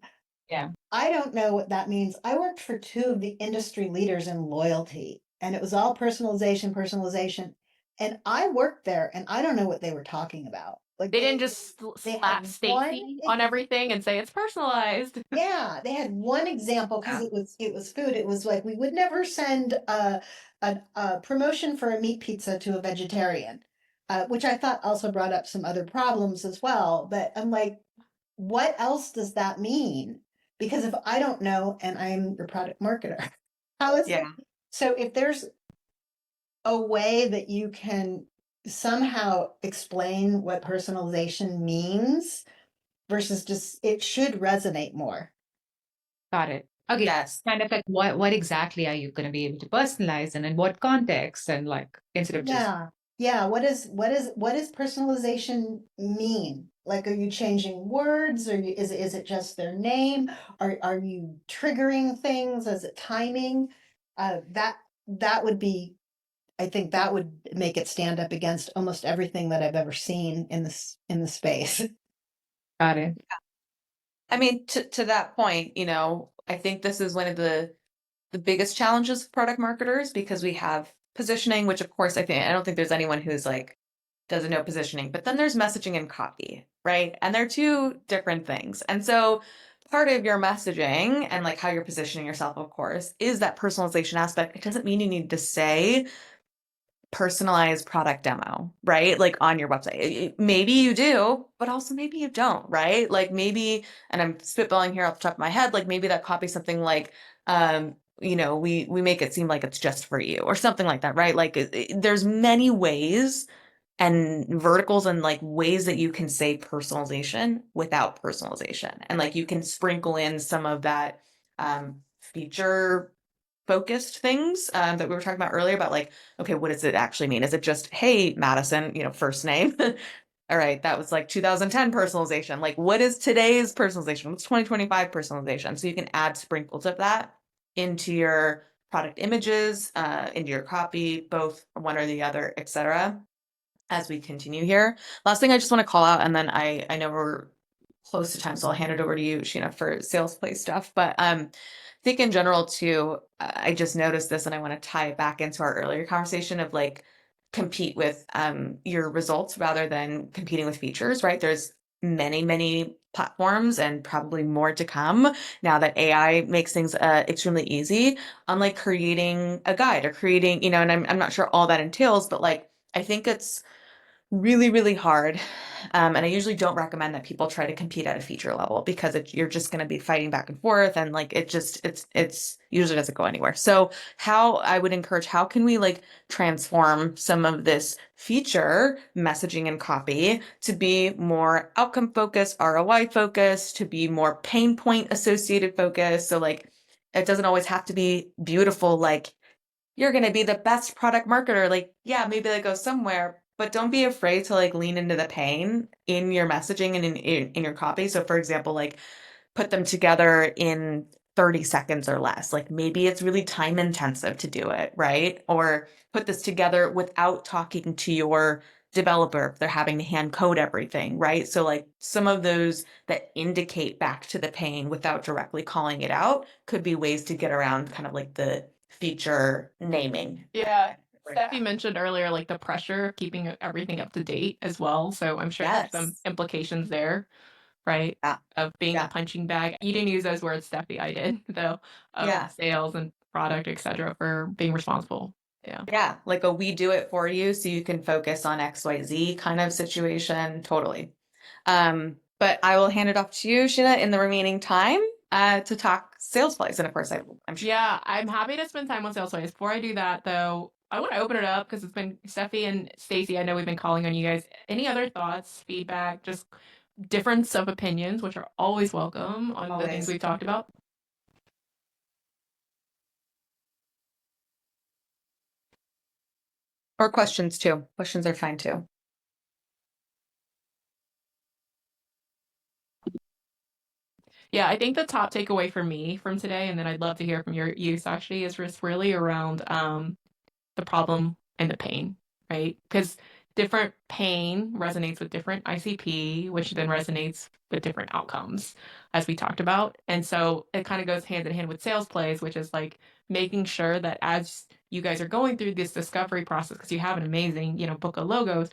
Speaker 5: I don't know what that means. I worked for two of the industry leaders in loyalty, and it was all personalization. And I worked there, and I don't know what they were talking about. Like
Speaker 2: they didn't just slap Stacey on everything and say it's personalized.
Speaker 5: Yeah, they had one example because it was food. It was like we would never send a promotion for a meat pizza to a vegetarian, which I thought also brought up some other problems as well. But I'm like, what else does that mean? Because if I don't know, and I'm your product marketer, how is it? So if there's a way that you can somehow explain what personalization means versus just, it should resonate more.
Speaker 3: Got it. Okay,
Speaker 1: Yes.
Speaker 3: kind of like what exactly are you going to be able to personalize and in what context and like instead of just
Speaker 5: Yeah. What does personalization mean? Like, are you changing words, or is it just their name? Are you triggering things? Is it timing? That would be, I think that would make it stand up against almost everything that I've ever seen in the space.
Speaker 3: got it.
Speaker 1: I mean, to that point, I think this is one of the biggest challenges of product marketers, because we have positioning, which of course I don't think there's anyone who's like doesn't know positioning, but then there's messaging and copy, right? And they're two different things. And so part of your messaging and like how you're positioning yourself, of course, is that personalization aspect. It doesn't mean you need to say personalized product demo, right? Like on your website. Maybe you do, but also maybe you don't, right? Like maybe, and I'm spitballing here off the top of my head, like maybe that copy something like, we make it seem like it's just for you or something like that, right? Like there's many ways and verticals and like ways that you can say personalization without personalization. And like you can sprinkle in some of that feature focused things that we were talking about earlier about like, okay, what does it actually mean? Is it just, hey, Madison, first name? All right, that was like 2010 personalization. Like, what is today's personalization? What's 2025 personalization? So you can add sprinkles of that into your product images, into your copy, both one or the other, etc. As we continue here. Last thing I just want to call out, and then I know we're close to time, so I'll hand it over to you, Shyna, for sales play stuff. But I think in general too, I just noticed this, and I want to tie it back into our earlier conversation of like compete with your results rather than competing with features, right? There's many platforms and probably more to come now that AI makes things extremely easy on like creating a guide or creating, and I'm not sure all that entails, but like I think it's really hard. And I usually don't recommend that people try to compete at a feature level, because you're just going to be fighting back and forth, and like it's usually doesn't go anywhere. So how I would encourage, how can we like transform some of this feature messaging and copy to be more outcome focused, ROI focused, to be more pain point associated focused. So like it doesn't always have to be beautiful, like you're going to be the best product marketer. Like, yeah, maybe that goes somewhere, but don't be afraid to like lean into the pain in your messaging and in your copy. So for example, like put them together in 30 seconds or less. Like maybe it's really time intensive to do it, right? Or put this together without talking to your developer if they're having to hand code everything, right? So like some of those that indicate back to the pain without directly calling it out could be ways to get around kind of like the feature naming.
Speaker 2: Yeah. Steffi mentioned earlier, like the pressure of keeping everything up to date as well. So I'm sure there's some
Speaker 1: Yes.
Speaker 2: implications there, right?
Speaker 1: Yeah.
Speaker 2: Of being
Speaker 1: Yeah.
Speaker 2: a punching bag. You didn't use those words, Steffi. I did, though, of
Speaker 1: Yeah.
Speaker 2: sales and product, etc., for being responsible. Yeah.
Speaker 1: Yeah. Like a we do it for you so you can focus on XYZ kind of situation. Totally. But I will hand it off to you, Shyna, in the remaining time to talk sales plays. And of course, I'm sure.
Speaker 2: Yeah, I'm happy to spend time on sales plays. Before I do that, though, I want to open it up because it's been Steffi and Stacy. I know we've been calling on you guys. Any other thoughts, feedback, just difference of opinions, which are always welcome on the things
Speaker 1: Always.
Speaker 2: we've talked about?
Speaker 1: Or questions too. Questions are fine too.
Speaker 2: Yeah, I think the top takeaway for me from today, and then I'd love to hear from you, Sakshi, is just really around the problem and the pain, right? Because different pain resonates with different ICP, which then resonates with different outcomes, as we talked about. And so it kind of goes hand in hand with sales plays, which is like making sure that as you guys are going through this discovery process, because you have an amazing, book of logos,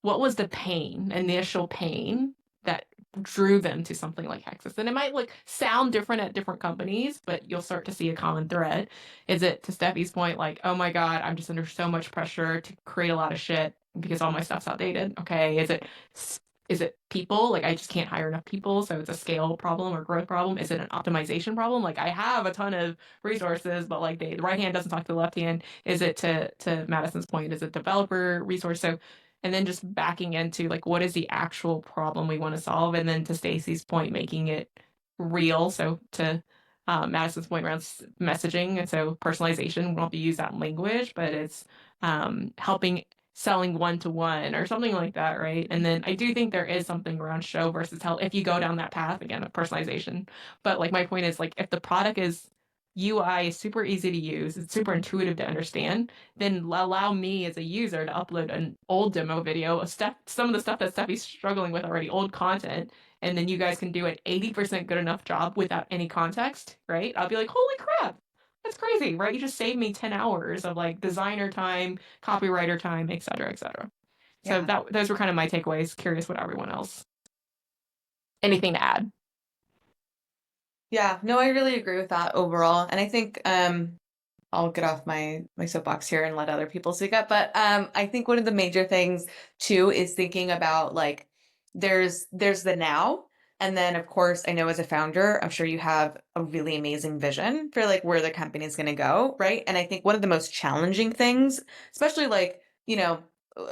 Speaker 2: what was the pain, initial pain that drew them to something like Hexus? And it might like sound different at different companies, but you'll start to see a common thread. Is it, to Steffi's point, like, oh my God, I'm just under so much pressure to create a lot of shit because all my stuff's outdated? Okay. Is it people? Like I just can't hire enough people, so it's a scale problem or growth problem? Is it an optimization problem? Like I have a ton of resources, but like the right hand doesn't talk to the left hand. Is it, to Madison's point, is it developer resource? So, and then just backing into like what is the actual problem we want to solve, and then to Stacy's point, making it real. So to Madison's point around messaging. And so personalization, we don't have to use that language, but it's helping selling one-to-one or something like that, right? And then I do think there is something around show versus tell if you go down that path again of personalization. But like my point is like if the product is UI is super easy to use, it's super intuitive to understand, then allow me as a user to upload an old demo video of stuff, some of the stuff that Steffi's struggling with already, old content, and then you guys can do an 80% good enough job without any context, right? I'll be like, holy crap, that's crazy, right? You just saved me 10 hours of like designer time, copywriter time, et cetera, et cetera. So
Speaker 1: Yeah.
Speaker 2: those were kind of my takeaways. Curious what everyone else. Anything to add?
Speaker 1: Yeah, no, I really agree with that overall. And I think I'll get off my soapbox here and let other people speak up. But I think one of the major things too is thinking about like there's the now. And then of course, I know as a founder, I'm sure you have a really amazing vision for like where the company is going to go, right? And I think one of the most challenging things, especially like, you know,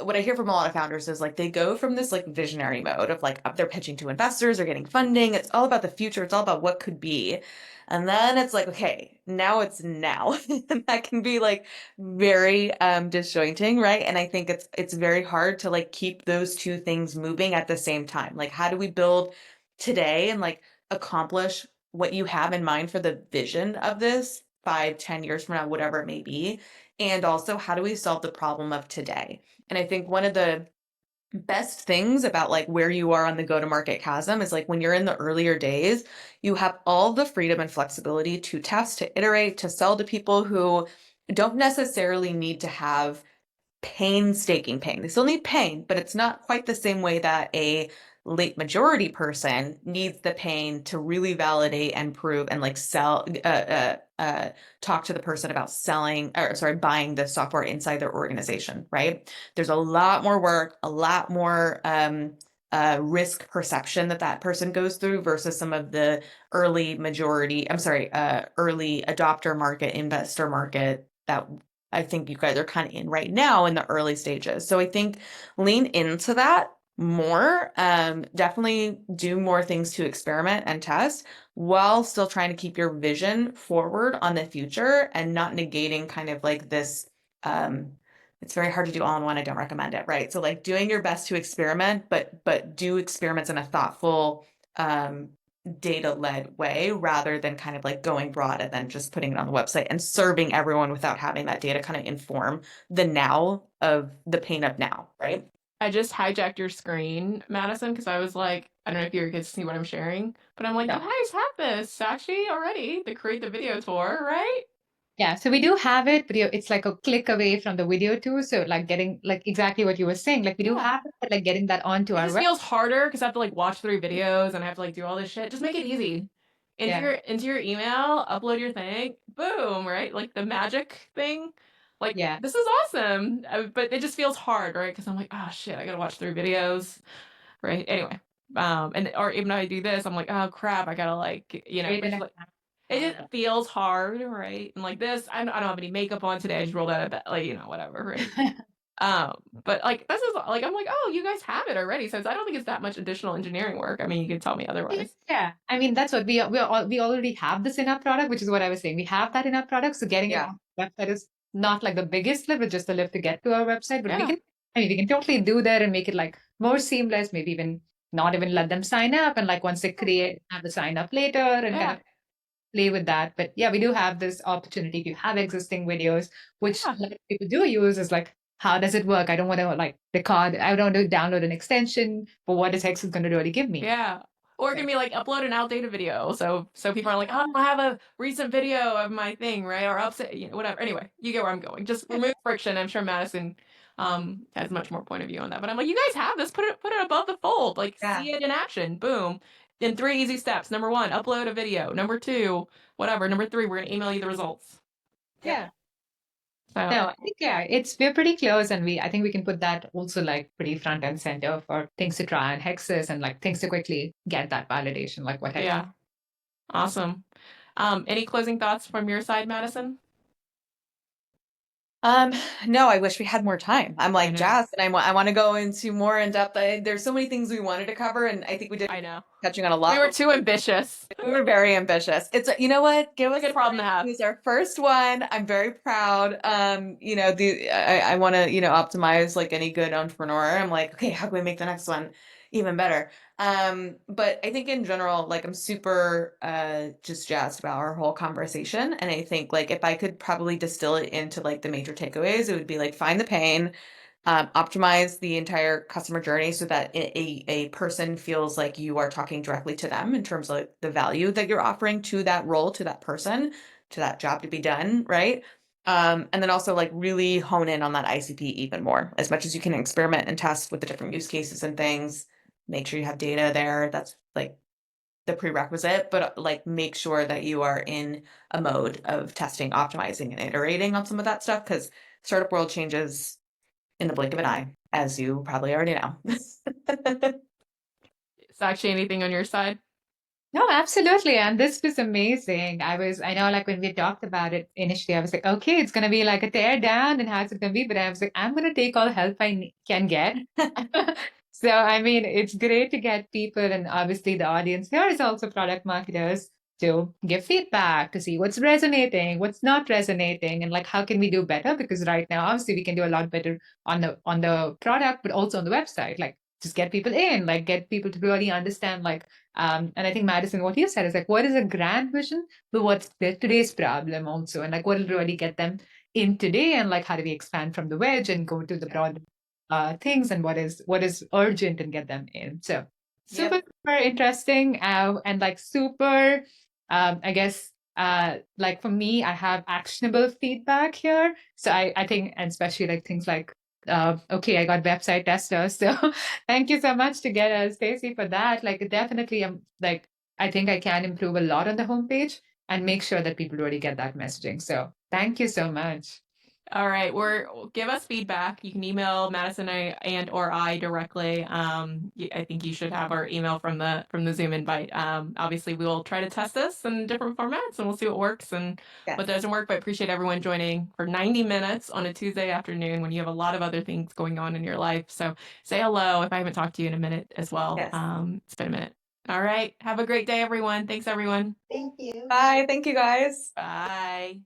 Speaker 1: what I hear from a lot of founders is like they go from this like visionary mode of like they're pitching to investors or getting funding. It's all about the future. It's all about what could be. And then it's like, okay, now it's now. And that can be like very disjointing, right? And I think it's very hard to like keep those two things moving at the same time. Like how do we build today and like accomplish what you have in mind for the vision of this 5, 10 years from now, whatever it may be? And also how do we solve the problem of today? And I think one of the best things about like where you are on the go-to-market chasm is like when you're in the earlier days, you have all the freedom and flexibility to test, to iterate, to sell to people who don't necessarily need to have painstaking pain. They still need pain, but it's not quite the same way that a late majority person needs the pain to really validate and prove and like sell, talk to the person about selling or sorry, buying the software inside their organization, right? There's a lot more work, a lot more risk perception that person goes through versus some of the early adopter market, investor market that I think you guys are kind of in right now in the early stages. So I think lean into that more. Definitely do more things to experiment and test while still trying to keep your vision forward on the future and not negating kind of like this. It's very hard to do all in one. I don't recommend it, right? So like doing your best to experiment, but do experiments in a thoughtful, data-led way rather than kind of like going broad and then just putting it on the website and serving everyone without having that data kind of inform the now of the pain of now, right?
Speaker 2: I just hijacked your screen, Madison, because I was like, I don't know if you guys see what I'm sharing, but I'm like,
Speaker 3: Yeah.
Speaker 2: you guys have this actually already to create the video tour, right?
Speaker 3: Yeah, so we do have it, but it's like a click away from the video too. So like getting like exactly what you were saying, like we do
Speaker 2: Yeah.
Speaker 3: have it, but like getting that onto
Speaker 2: It
Speaker 3: our
Speaker 2: just
Speaker 3: web.
Speaker 2: feels harder because I have to like watch 3 videos and I have to like do all this shit. Just make it easy.
Speaker 3: Yeah.
Speaker 2: Into your email, upload your thing, boom, right? Like the magic thing. Like
Speaker 3: Yeah.
Speaker 2: this is awesome, but it just feels hard, right? Because I'm like, oh shit, I gotta watch 3 videos, right? Anyway, and or even though I do this, I'm like, oh crap, I gotta like, you know,
Speaker 3: Create
Speaker 2: but
Speaker 3: an
Speaker 2: like, it just feels hard, right? And like this, I don't have any makeup on today. I just rolled out of bed, like you know, whatever, right? But like this is like I'm like, oh, you guys have it already. So I don't think it's that much additional engineering work. I mean, you can tell me otherwise.
Speaker 3: Yeah, I mean that's what we already have this in our product, which is what I was saying. We have that in our product, so getting it
Speaker 1: Yeah.
Speaker 3: on the website is not like the biggest lift, it's just a lift to get to our website. But we
Speaker 2: Yeah.
Speaker 3: can, I mean, we can totally do that and make it like more seamless. Maybe even not even let them sign up, and like once they create, have the sign up later and kind
Speaker 2: Yeah.
Speaker 3: of play with that. But yeah, we do have this opportunity. If you have existing videos, which
Speaker 2: Yeah.
Speaker 3: a lot of people do use, is like, how does it work? I don't want to like record. I don't want to download an extension. But what is Hexus going to really give me?
Speaker 2: Yeah. Or it can be like upload an outdated video. So people are like, oh, I have a recent video of my thing, right? Or upset, you know, whatever. Anyway, you get where I'm going. Just remove friction. I'm sure Madison has much more point of view on that. But I'm like, you guys have this. Put it above the fold. Like
Speaker 1: Yeah.
Speaker 2: see it in action. Boom. In 3 easy steps. Number 1, upload a video. Number 2, whatever. Number 3, we're gonna email you the results.
Speaker 3: Yeah.
Speaker 2: So
Speaker 3: No, I think we're pretty close, and I think we can put that also like pretty front and center for things to try on Hexes and like things to quickly get that validation, like what Hexes.
Speaker 2: yeah. Awesome. Any closing thoughts from your side, Madison?
Speaker 1: No, I wish we had more time. I'm like
Speaker 2: know.
Speaker 1: jazzed, and I want to go into more in depth. There's so many things we wanted to cover, and I think we did
Speaker 2: I know.
Speaker 1: touching on a lot.
Speaker 2: We were too ambitious.
Speaker 1: We were very ambitious. It's you know what? Give us
Speaker 2: Good problem to have.
Speaker 1: It was our first one. I'm very proud. You know, I want to, you know, optimize like any good entrepreneur. I'm like, okay, how can we make the next one even better? But I think in general, like I'm super just jazzed about our whole conversation. And I think like if I could probably distill it into like the major takeaways, it would be like find the pain, optimize the entire customer journey so that a person feels like you are talking directly to them in terms of like the value that you're offering to that role, to that person, to that job to be done, right? And then also like really hone in on that ICP even more, as much as you can experiment and test with the different use cases and things. Make sure you have data there. That's like the prerequisite, but like make sure that you are in a mode of testing, optimizing, and iterating on some of that stuff because startup world changes in the blink of an eye, as you probably already know.
Speaker 2: Sakshi, anything on your side?
Speaker 3: No, absolutely. And this was amazing. I know like when we talked about it initially, I was like, okay, it's going to be like a tear down and how's it going to be? But I was like, I'm going to take all help I can get. So, I mean, it's great to get people and obviously the audience here is also product marketers to give feedback to see what's resonating, what's not resonating, and like how can we do better? Because right now, obviously, we can do a lot better on the product, but also on the website. Like just get people in, like get people to really understand like and I think Madison, what you said is like, what is a grand vision, but what's today's problem also, and like what will really get them in today, and like how do we expand from the wedge and go to the broad things, and what is urgent and get them in. So super super interesting, and like super, I guess. Like for me, I have actionable feedback here. So I think, and especially like things like okay, I got website testers. So thank you so much to get Stacy for that. Like definitely like I think I can improve a lot on the homepage and make sure that people really get that messaging. So thank you so much.
Speaker 2: All right, give us feedback. You can email Madison and or I directly. I think you should have our email from the Zoom invite. Obviously, we will try to test this in different formats, and we'll see what works and what doesn't work. But I appreciate everyone joining for 90 minutes on a Tuesday afternoon when you have a lot of other things going on in your life. So say hello if I haven't talked to you in a minute as well.
Speaker 1: Yes.
Speaker 2: It's been a minute. All right, have a great day, everyone. Thanks, everyone.
Speaker 5: Thank you.
Speaker 1: Bye. Thank you, guys.
Speaker 2: Bye.